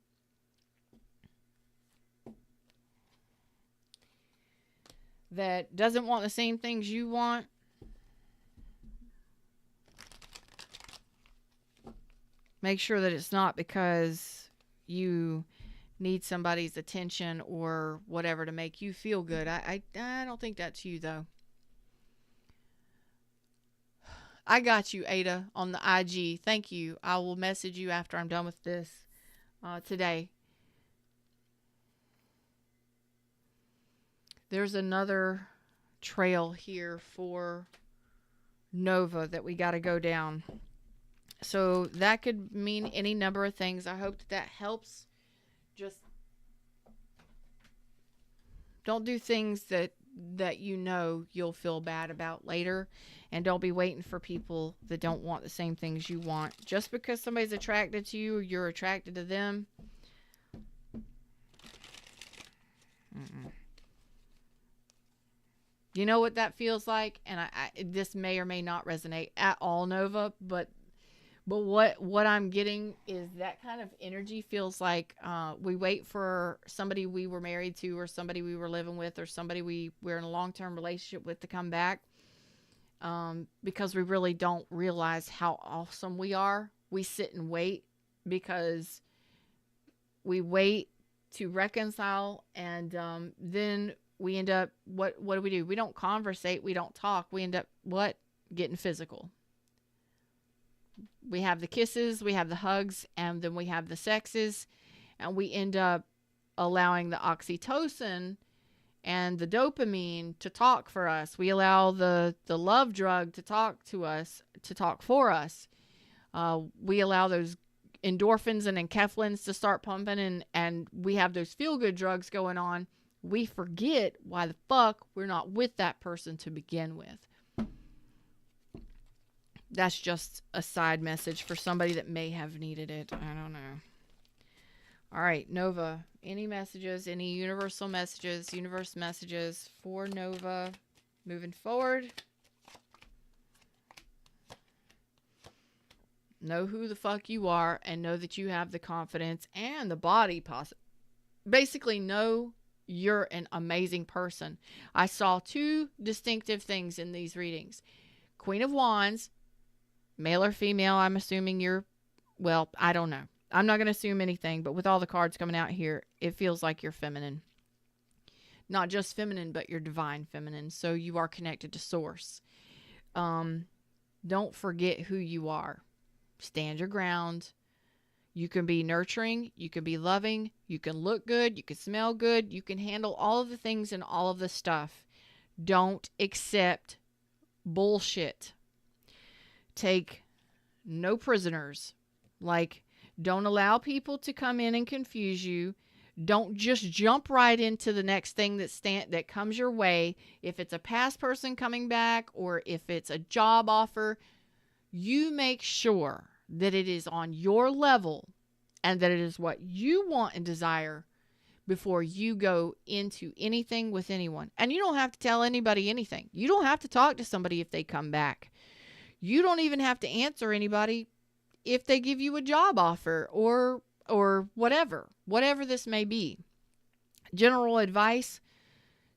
that doesn't want the same things you want, make sure that it's not because you need somebody's attention or whatever to make you feel good. I don't think that's you, though. I got you, Ada, on the IG. Thank you. I will message you after I'm done with this today. There's another trail here for Nova that we got to go down. So that could mean any number of things. I hope that helps. Just don't do things that you know you'll feel bad about later. And don't be waiting for people that don't want the same things you want. Just because somebody's attracted to you or you're attracted to them. You know what that feels like? And this may or may not resonate at all, Nova, but what I'm getting is that kind of energy feels like we wait for somebody we were married to, or somebody we were living with, or somebody we're in a long-term relationship with to come back, because we really don't realize how awesome we are. We sit and wait because we wait to reconcile, and then we end up, what do? We don't conversate. We don't talk. We end up, getting physical. We have the kisses, we have the hugs, and then we have the sexes, and we end up allowing the oxytocin and the dopamine to talk for us. We allow the love drug to talk to us, to talk for us. We allow those endorphins and enkephalins to start pumping, and we have those feel-good drugs going on. We forget why the fuck we're not with that person to begin with. That's just a side message for somebody that may have needed it. I don't know. All right, Nova. Any messages, any universe messages for Nova moving forward? Know who the fuck you are and know that you have the confidence and the body basically know you're an amazing person. I saw two distinctive things in these readings. Queen of Wands, male or female, I'm assuming well, I don't know. I'm not going to assume anything, but with all the cards coming out here, it feels like you're feminine. Not just feminine, but you're divine feminine. So you are connected to source. Don't forget who you are. Stand your ground. You can be nurturing. You can be loving. You can look good. You can smell good. You can handle all of the things and all of the stuff. Don't accept bullshit. Take no prisoners. Like, don't allow people to come in and confuse you. Don't just jump right into the next thing that comes your way. If it's a past person coming back or if it's a job offer, you make sure that it is on your level and that it is what you want and desire before you go into anything with anyone. And you don't have to tell anybody anything. You don't have to talk to somebody if they come back. You don't even have to answer anybody if they give you a job offer or whatever this may be. General advice: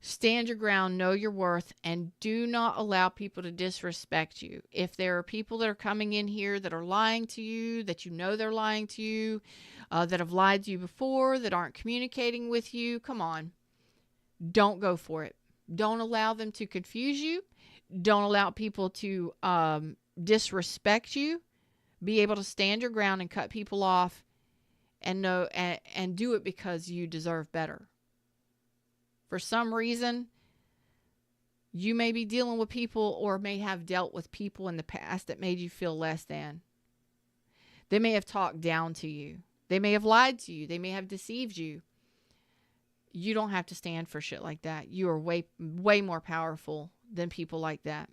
stand your ground, know your worth, and do not allow people to disrespect you. If there are people that are coming in here that are lying to you, that you know they're lying to you, that have lied to you before, that aren't communicating with you, come on. Don't go for it. Don't allow them to confuse you. Don't allow people to disrespect you. Be able to stand your ground and cut people off and know and do it because you deserve better. For some reason, you may be dealing with people or may have dealt with people in the past that made you feel less than. They may have talked down to you. They may have lied to you. They may have deceived you. You don't have to stand for shit like that. You are way more powerful than people like that.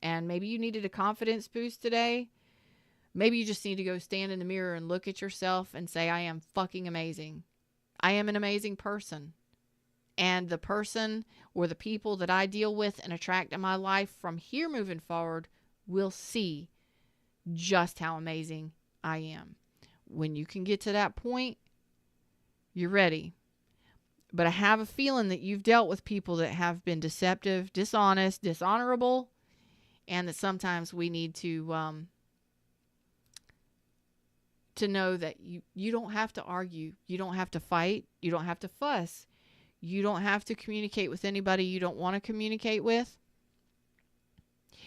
And maybe you needed a confidence boost today. Maybe you just need to go stand in the mirror and look at yourself and say, I am fucking amazing. I am an amazing person. And the person or the people that I deal with and attract in my life from here moving forward will see just how amazing I am. When you can get to that point, you're ready. But I have a feeling that you've dealt with people that have been deceptive, dishonest, dishonorable, and that sometimes we need to know that you don't have to argue. You don't have to fight. You don't have to fuss. You don't have to communicate with anybody you don't want to communicate with.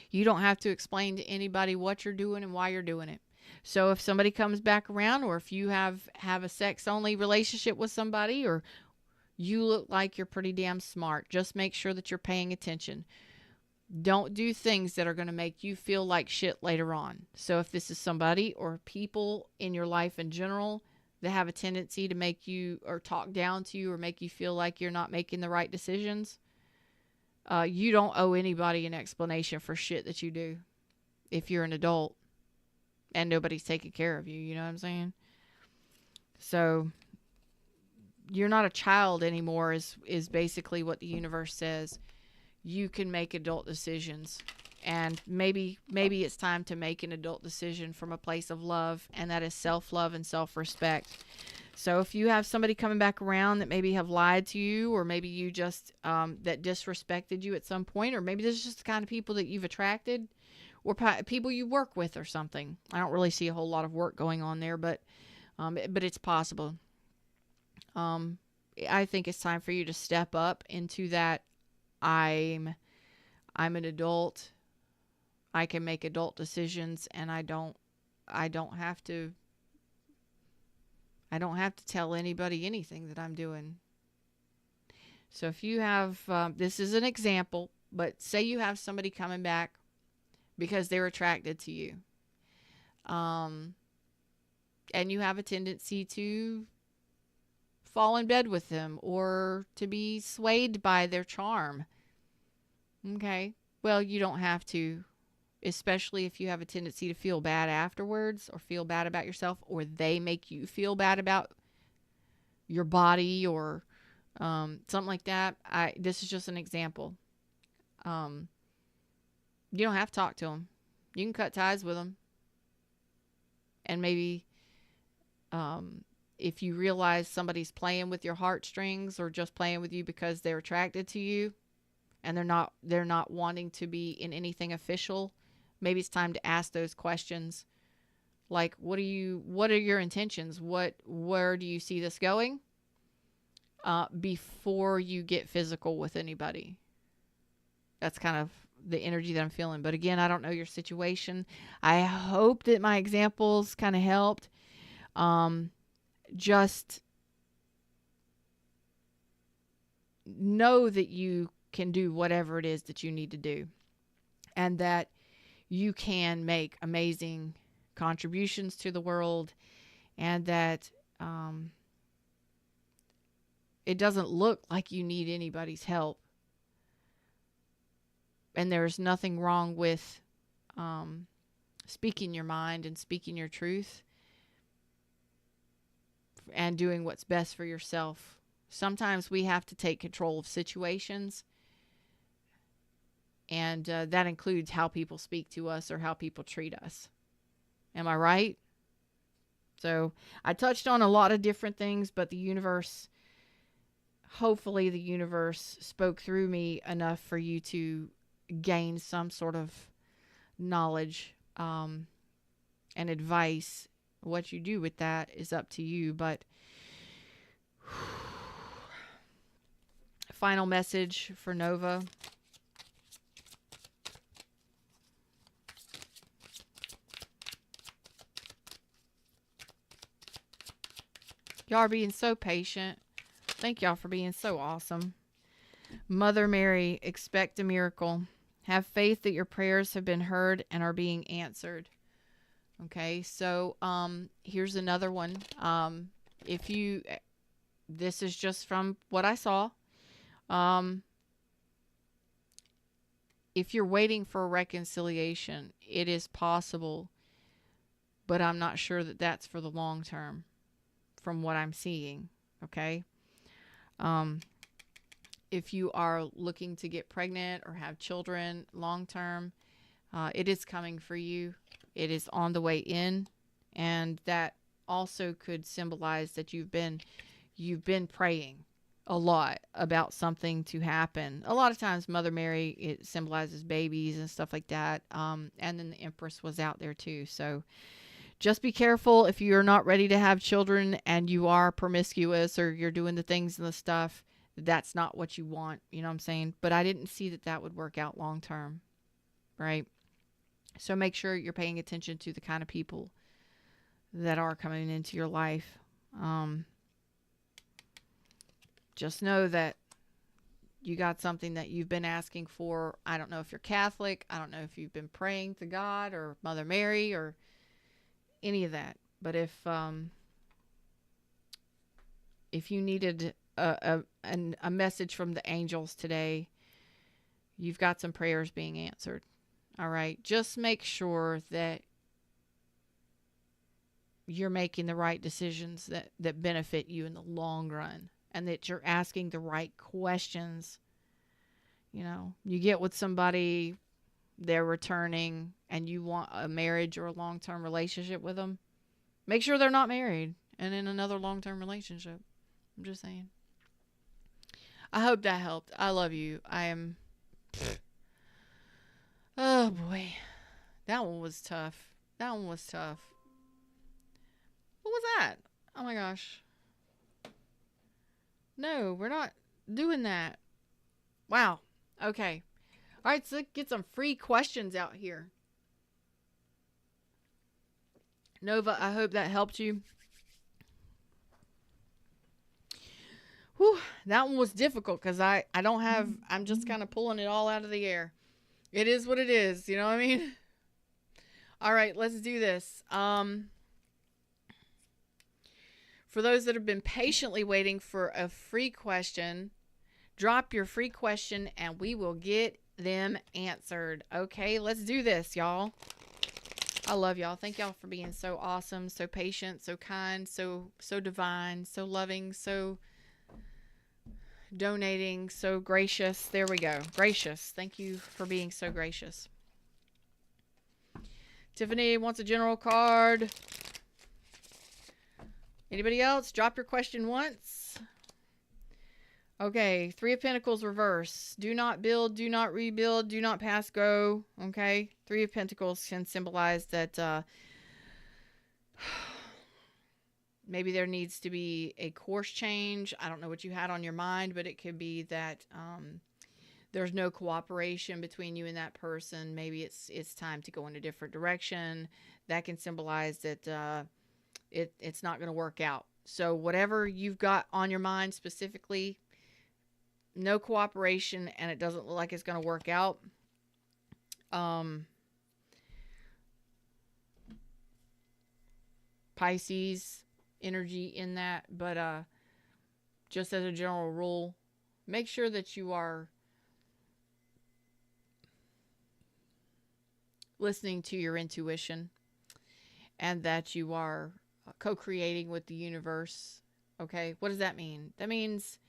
You don't have to explain to anybody what you're doing and why you're doing it. So if somebody comes back around, or if you have a sex-only relationship with somebody, or you look like you're pretty damn smart, just make sure that you're paying attention. Don't do things that are going to make you feel like shit later on. So if this is somebody or people in your life in general that have a tendency to make you or talk down to you or make you feel like you're not making the right decisions, you don't owe anybody an explanation for shit that you do if you're an adult and nobody's taking care of you. You know what I'm saying? So you're not a child anymore is basically what the universe says. You can make adult decisions, and maybe it's time to make an adult decision from a place of love, and that is self-love and self-respect. So if you have somebody coming back around that maybe have lied to you, or maybe you just that disrespected you at some point, or maybe this is just the kind of people that you've attracted, or people you work with or something. I don't really see a whole lot of work going on there, but it's possible. I think it's time for you to step up into that. I'm an adult. I can make adult decisions, and I don't have to tell anybody anything that I'm doing. So if you have, this is an example, but say you have somebody coming back because they're attracted to you. And you have a tendency to fall in bed with them or to be swayed by their charm. Okay. Well, you don't have to, especially if you have a tendency to feel bad afterwards or feel bad about yourself, or they make you feel bad about your body or something like that. This is just an example. You don't have to talk to them. You can cut ties with them. And maybe if you realize somebody's playing with your heartstrings or just playing with you because they're attracted to you and they're not wanting to be in anything official, maybe it's time to ask those questions. Like, what are your intentions? Where do you see this going? Before you get physical with anybody. That's kind of the energy that I'm feeling. But again, I don't know your situation. I hope that my examples kind of helped. Just know that you can do whatever it is that you need to do, and that you can make amazing contributions to the world, and that it doesn't look like you need anybody's help. And there's nothing wrong with speaking your mind and speaking your truth and doing what's best for yourself. Sometimes we have to take control of situations, and that includes how people speak to us or how people treat us. Am I right? So I touched on a lot of different things, but hopefully the universe spoke through me enough for you to gain some sort of knowledge and advice. What you do with that is up to you. But final message for Nova. Y'all are being so patient. Thank y'all for being so awesome. Mother Mary, expect a miracle. Have faith that your prayers have been heard and are being answered. Okay, so here's another one. This is just from what I saw. If you're waiting for a reconciliation, it is possible, but I'm not sure that that's for the long term from what I'm seeing. Okay. If you are looking to get pregnant or have children long term, it is coming for you. It is on the way in, and that also could symbolize that you've been praying a lot about something to happen. A lot of times Mother Mary, it symbolizes babies and stuff like that. And then the Empress was out there too. So just be careful if you're not ready to have children and you are promiscuous or you're doing the things and the stuff. That's not what you want. You know what I'm saying? But I didn't see that would work out long term. Right? So make sure you're paying attention to the kind of people that are coming into your life. Just know that you got something that you've been asking for. I don't know if you're Catholic. I don't know if you've been praying to God or Mother Mary or any of that. But if you needed a message from the angels today, you've got some prayers being answered. All right. Just make sure that you're making the right decisions that benefit you in the long run, and that you're asking the right questions. You know, you get with somebody, they're returning, and you want a marriage or a long-term relationship with them. Make sure they're not married and in another long-term relationship. I'm just saying. I hope that helped. I love you. I am... Oh, boy. That one was tough. What was that? Oh, my gosh. No, we're not doing that. Wow. Okay. All right, so let's get some free questions out here. Nova, I hope that helped you. Whew, that one was difficult because I'm just kind of pulling it all out of the air. It is what it is. You know what I mean? All right, let's do this. For those that have been patiently waiting for a free question, drop your free question and we will get them answered. Okay, let's do this, y'all. I love y'all. Thank y'all for being so awesome, so patient, so kind, so divine, so loving, so donating, so gracious. There we go. Gracious. Thank you for being so gracious. Tiffany wants a general card. Anybody else? Drop your question once. Okay, Three of Pentacles reverse. Do not build, do not rebuild, do not pass go. Okay, Three of Pentacles can symbolize that maybe there needs to be a course change. I don't know what you had on your mind, but it could be that there's no cooperation between you and that person. Maybe it's time to go in a different direction. That can symbolize that it's not going to work out. So whatever you've got on your mind specifically, no cooperation, and it doesn't look like it's going to work out. Pisces energy in that, but just as a general rule, make sure that you are listening to your intuition and that you are co-creating with the universe. Okay, what does that mean? That means,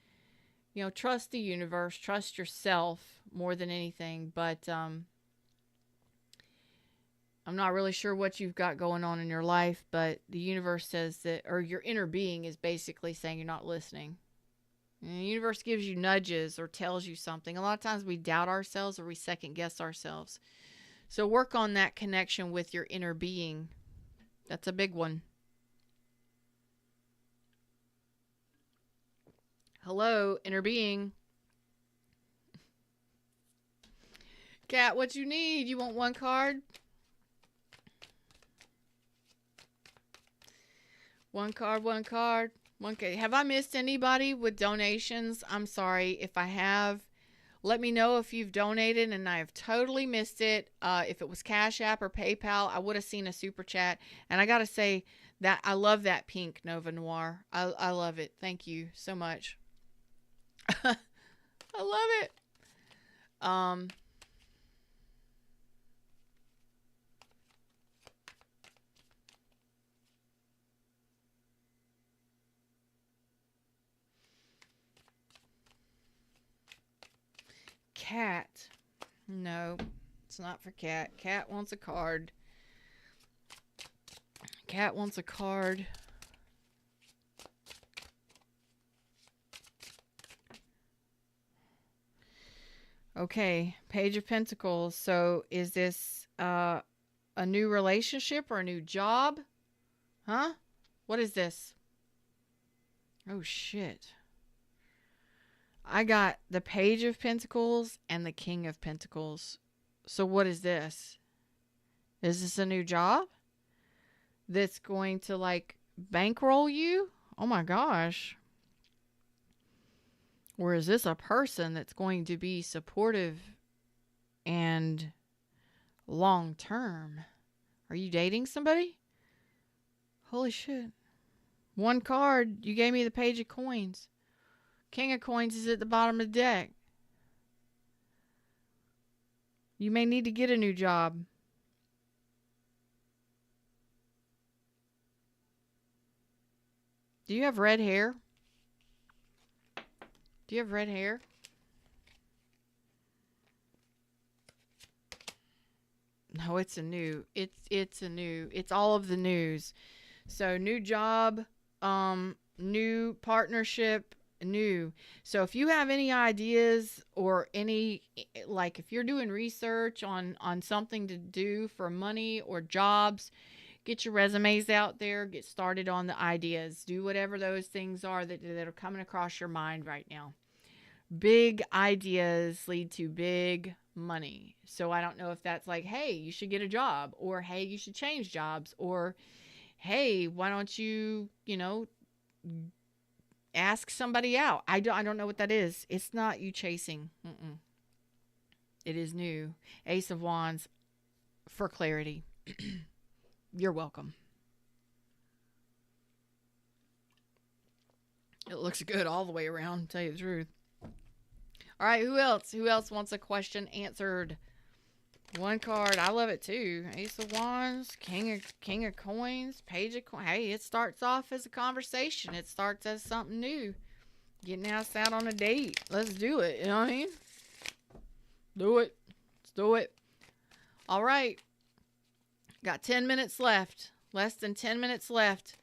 trust the universe, trust yourself more than anything. But I'm not really sure what you've got going on in your life, but the universe says that, or your inner being is basically saying you're not listening. And the universe gives you nudges or tells you something. A lot of times we doubt ourselves or we second guess ourselves. So work on that connection with your inner being. That's a big one. Hello, inner being. Cat, what you need? You want one card? One card, one card. Okay. Have I missed anybody with donations? I'm sorry if I have. Let me know if you've donated and I have totally missed it. If it was Cash App or PayPal, I would have seen a super chat. And I got to say that I love that pink Nova Noir. I love it. Thank you so much. I love it. Cat. No, it's not for Cat. Cat wants a card. Cat wants a card. Okay, Page of Pentacles. So is this a new relationship or a new job? Huh? What is this? Oh, shit. I got the Page of Pentacles and the King of Pentacles. So what is this? Is this a new job that's going to, like, bankroll you? Oh, my gosh. Or is this a person that's going to be supportive and long term? Are you dating somebody? Holy shit. One card. You gave me the Page of Coins. King of Coins is at the bottom of the deck. You may need to get a new job. Do you have red hair? Do you have red hair? No, it's a new. It's a new. It's all of the news. So new job, new partnership, new. So if you have any ideas or any, like if you're doing research on something to do for money or jobs, get your resumes out there, get started on the ideas, do whatever those things are that are coming across your mind right now. Big ideas lead to big money. So I don't know if that's like, hey, you should get a job, or hey, you should change jobs, or hey, why don't you, ask somebody out. I don't know what that is. It's not you chasing. It is new. Ace of Wands for clarity. You're welcome. It looks good all the way around, to tell you the truth. All right, who else? Who else wants a question answered? One card. I love it too. Ace of Wands, King of Coins, Page of Coins. Hey, it starts off as a conversation. It starts as something new. Getting us out on a date. Let's do it. You know what I mean? Do it. Let's do it. All right. Got 10 minutes left. Less than 10 minutes left.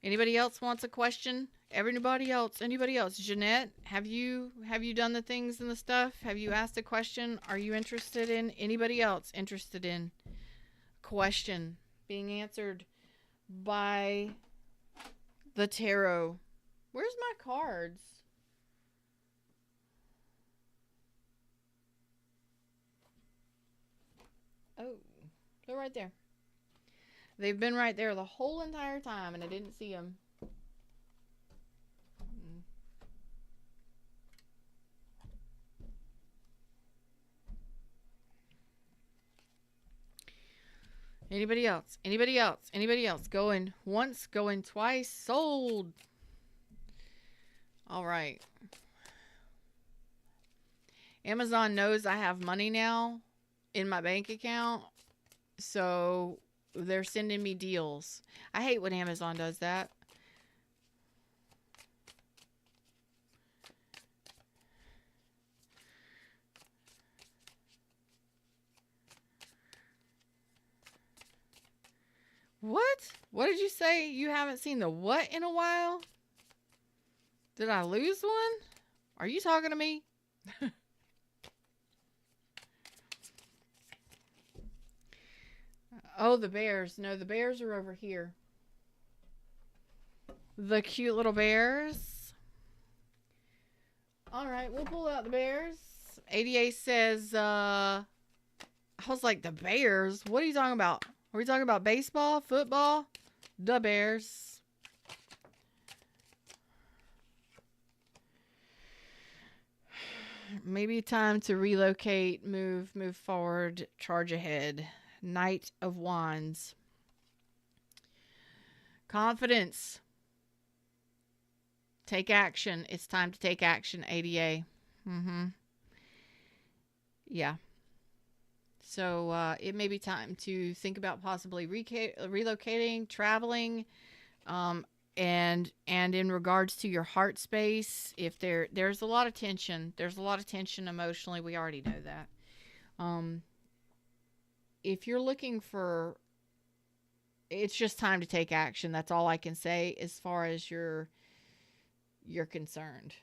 Anybody else wants a question? Anybody else? Jeanette, have you done the things and the stuff? Have you asked a question? Are you interested in anybody else interested in question being answered by the tarot? Where's my cards? Oh, they're right there. They've been right there the whole entire time, and I didn't see them. Anybody else? Anybody else? Anybody else? Going once, going twice, sold. All right. Amazon knows I have money now in my bank account, so they're sending me deals. I hate when Amazon does that. What? What did you say? You haven't seen the what in a while? Did I lose one? Are you talking to me? Oh, the bears. No, the bears are over here. The cute little bears. All right, we'll pull out the bears. ADA says, I was like, the bears? What are you talking about? Are we talking about baseball, football? The bears. Maybe time to relocate, move forward, charge ahead. Knight of Wands. Confidence. Take action. It's time to take action, ADA. Yeah. So it may be time to think about possibly relocating, traveling, and in regards to your heart space, if there's a lot of tension, emotionally. We already know that. If you're looking for, it's just time to take action. That's all I can say as far as you're concerned.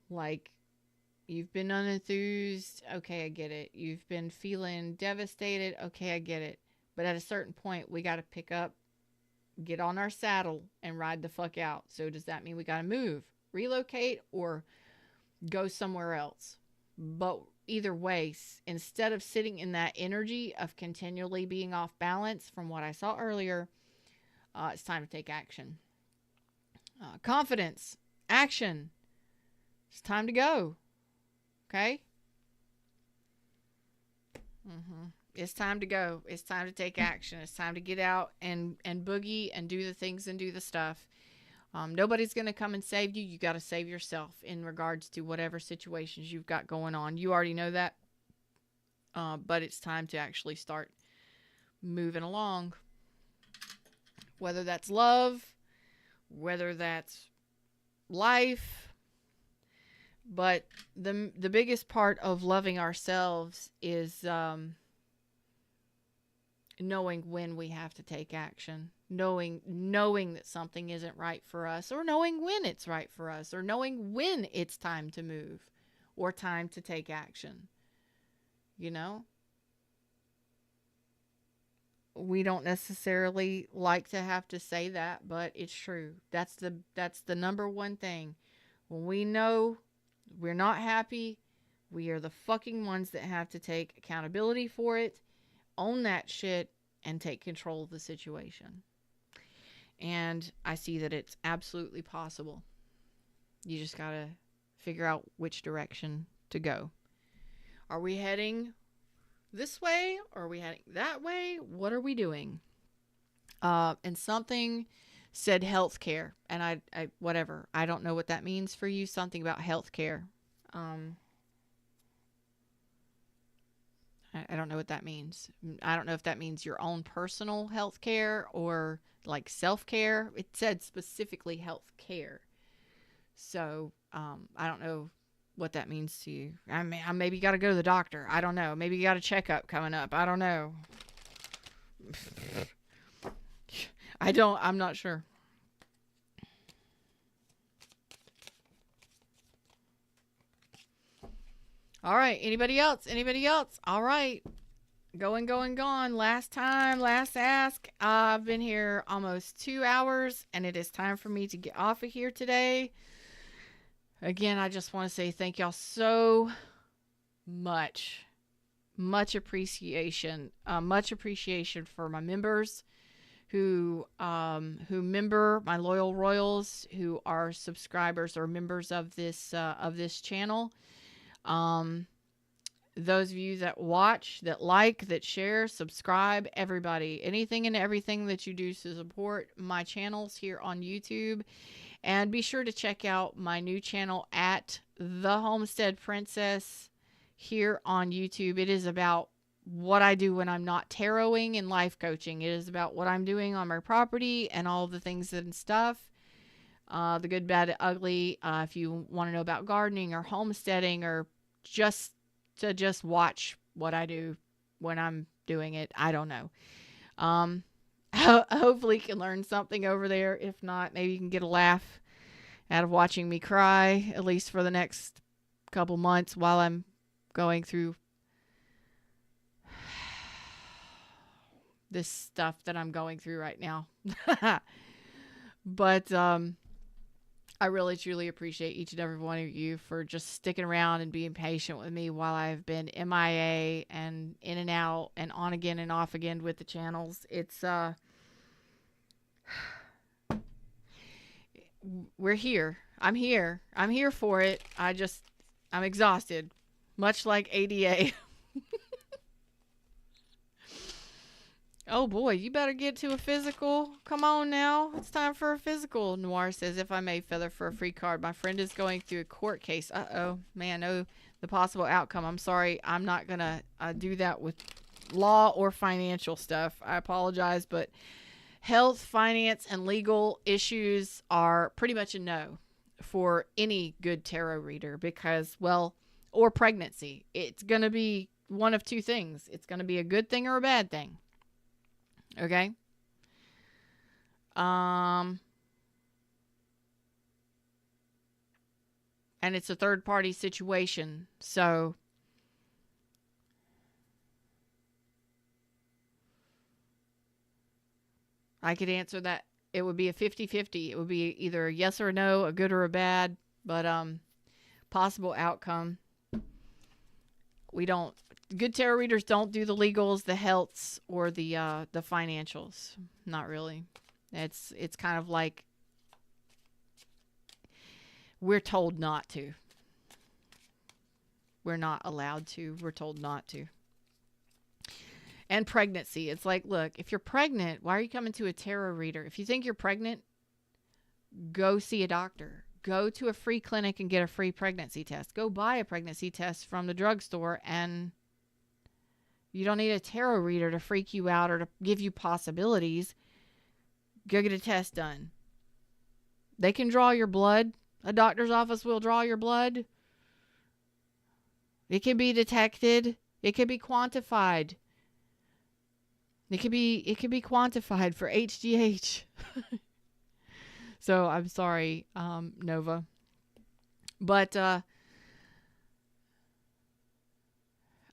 Like, you've been unenthused. Okay, I get it. You've been feeling devastated. Okay, I get it. But at a certain point, we got to pick up, get on our saddle, and ride the fuck out. So does that mean we got to move, relocate, or go somewhere else? But either way, instead of sitting in that energy of continually being off balance from what I saw earlier, it's time to take action. Confidence, action. It's time to go. Okay? It's time to go. It's time to take action. It's time to get out and boogie and do the things and do the stuff. Nobody's going to come and save you. You got to save yourself in regards to whatever situations you've got going on. You already know that. But it's time to actually start moving along. Whether that's love, whether that's life. But the biggest part of loving ourselves is knowing when we have to take action. Knowing that something isn't right for us, or knowing when it's right for us, or knowing when it's time to move or time to take action. You know? We don't necessarily like to have to say that, but it's true. That's the number one thing. When we know we're not happy, we are the fucking ones that have to take accountability for it, own that shit, and take control of the situation. And I see that it's absolutely possible. You just got to figure out which direction to go. Are we heading this way? Or are we heading that way? What are we doing? And something said healthcare. And I whatever. I don't know what that means for you. Something about healthcare. I don't know what that means. I don't know if that means your own personal health care or like self-care. It said specifically health care. So I don't know what that means to you. I mean, I maybe got to go to the doctor. I don't know. Maybe you got a checkup coming up. I don't know. I'm not sure. All right. Anybody else? Anybody else? All right. Going, gone. Last time, last ask. I've been here almost 2 hours, and it is time for me to get off of here today. Again, I just want to say thank y'all so much. Much appreciation. Much appreciation for my members who member, my loyal royals who are subscribers or members of this channel. Those of you that watch, that like, that share, subscribe, everybody, anything and everything that you do to support my channels here on YouTube. And be sure to check out my new channel at The Homestead Princess here on YouTube. It is about what I do when I'm not taroting and life coaching. It is about what I'm doing on my property and all the things and stuff. The good, bad, ugly. If you want to know about gardening or homesteading or just watch what I do when I'm doing it. I don't know. Hopefully you can learn something over there. If not, maybe you can get a laugh out of watching me cry, at least for the next couple months while I'm going through this stuff that I'm going through right now. But I really, truly appreciate each and every one of you for just sticking around and being patient with me while I've been MIA and in and out and on again and off again with the channels. It's, we're here. I'm here. I'm here for it. I'm exhausted. Much like ADA. Oh boy, you better get to a physical. Come on now. it's time for a physical. Noir says, if I may feather for a free card. My friend is going through a court case. Uh-oh. Man, oh, the possible outcome. I'm sorry. I'm not going to do that with law or financial stuff. I apologize, but health, finance, and legal issues are pretty much a no for any good tarot reader because, well, or pregnancy. It's going to be one of two things. It's going to be a good thing or a bad thing. Okay. And it's a third party situation. So I could answer that. It would be a 50-50. It would be either a yes or a no, a good or a bad, but possible outcome. We don't. Good tarot readers don't do the legals, the healths, or the financials. Not really. It's kind of like we're told not to. We're not allowed to. We're told not to. And pregnancy. It's like, look, if you're pregnant, why are you coming to a tarot reader? If you think you're pregnant, go see a doctor. Go to a free clinic and get a free pregnancy test. Go buy a pregnancy test from the drugstore, and you don't need a tarot reader to freak you out or to give you possibilities. Go get a test done. They can draw your blood. A doctor's office will draw your blood. It can be detected. It can be quantified. It can be quantified for HGH. So I'm sorry, Nova. But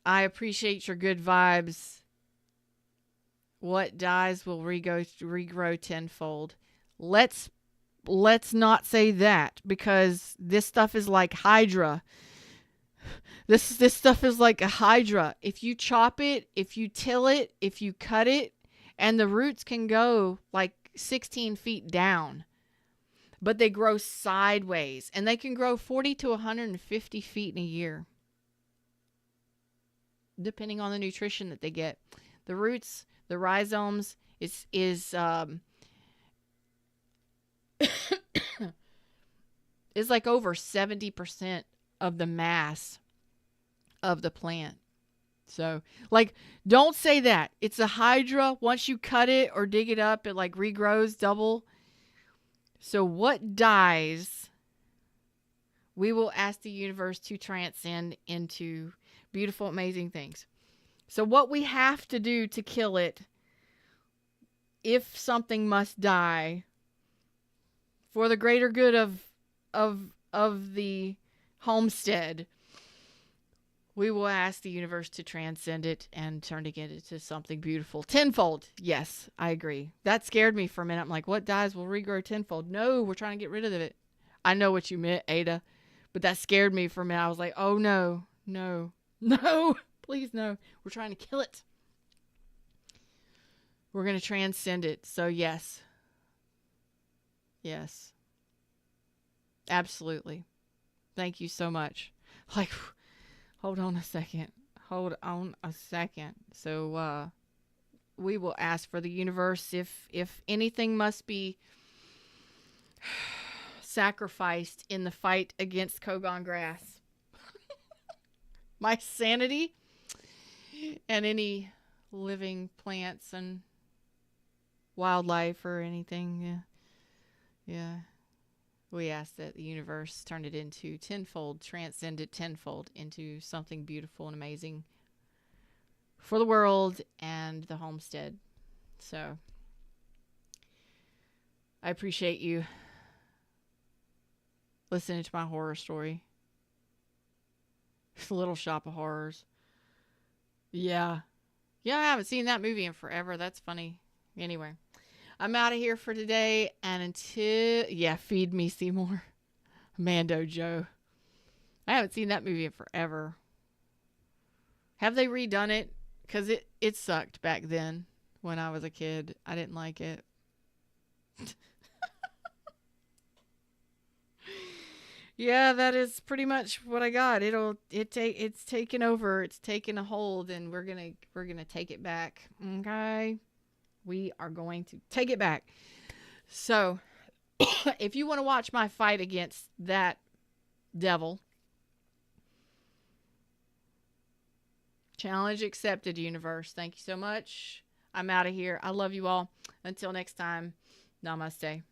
I appreciate your good vibes. What dies will regrow tenfold. Let's not say that, because this stuff is like Hydra. This stuff is like a Hydra. If you chop it, if you till it, if you cut it, and the roots can go like 16 feet down, but they grow sideways, and they can grow 40 to 150 feet in a year, depending on the nutrition that they get. The roots, the rhizomes is is like over 70% of the mass of the plant. So, like, don't say that. It's a hydra. Once you cut it or dig it up, it like regrows double. So, what dies, we will ask the universe to transcend into beautiful, amazing things. So, what we have to do to kill it, if something must die, for the greater good of the homestead, we will ask the universe to transcend it and turn it into something beautiful. Tenfold. Yes, I agree. That scared me for a minute. I'm like, what dies will regrow tenfold? No, we're trying to get rid of it. I know what you meant, Ada. But that scared me for a minute. I was like, oh, no, no, no. Please, no. We're trying to kill it. We're going to transcend it. So, yes. Yes. Absolutely. Thank you so much. Like, hold on a second. Hold on a second. So, we will ask for the universe if anything must be sacrificed in the fight against Kogon grass. My sanity and any living plants and wildlife or anything. Yeah. We ask that the universe turn it into tenfold, transcend it tenfold into something beautiful and amazing for the world and the homestead. So, I appreciate you listening to my horror story. Little Shop of Horrors. Yeah. Yeah, I haven't seen that movie in forever. That's funny. Anyway, I'm out of here for today. And until, feed me, Seymour. Mando Joe. I haven't seen that movie in forever. Have they redone it? Because it sucked back then when I was a kid. I didn't like it. Yeah, that is pretty much what I got. It's taken over. It's taken a hold, and we're gonna take it back. Okay, we are going to take it back. So, if you want to watch my fight against that devil, challenge accepted, universe. Thank you so much. I'm out of here. I love you all. Until next time, namaste.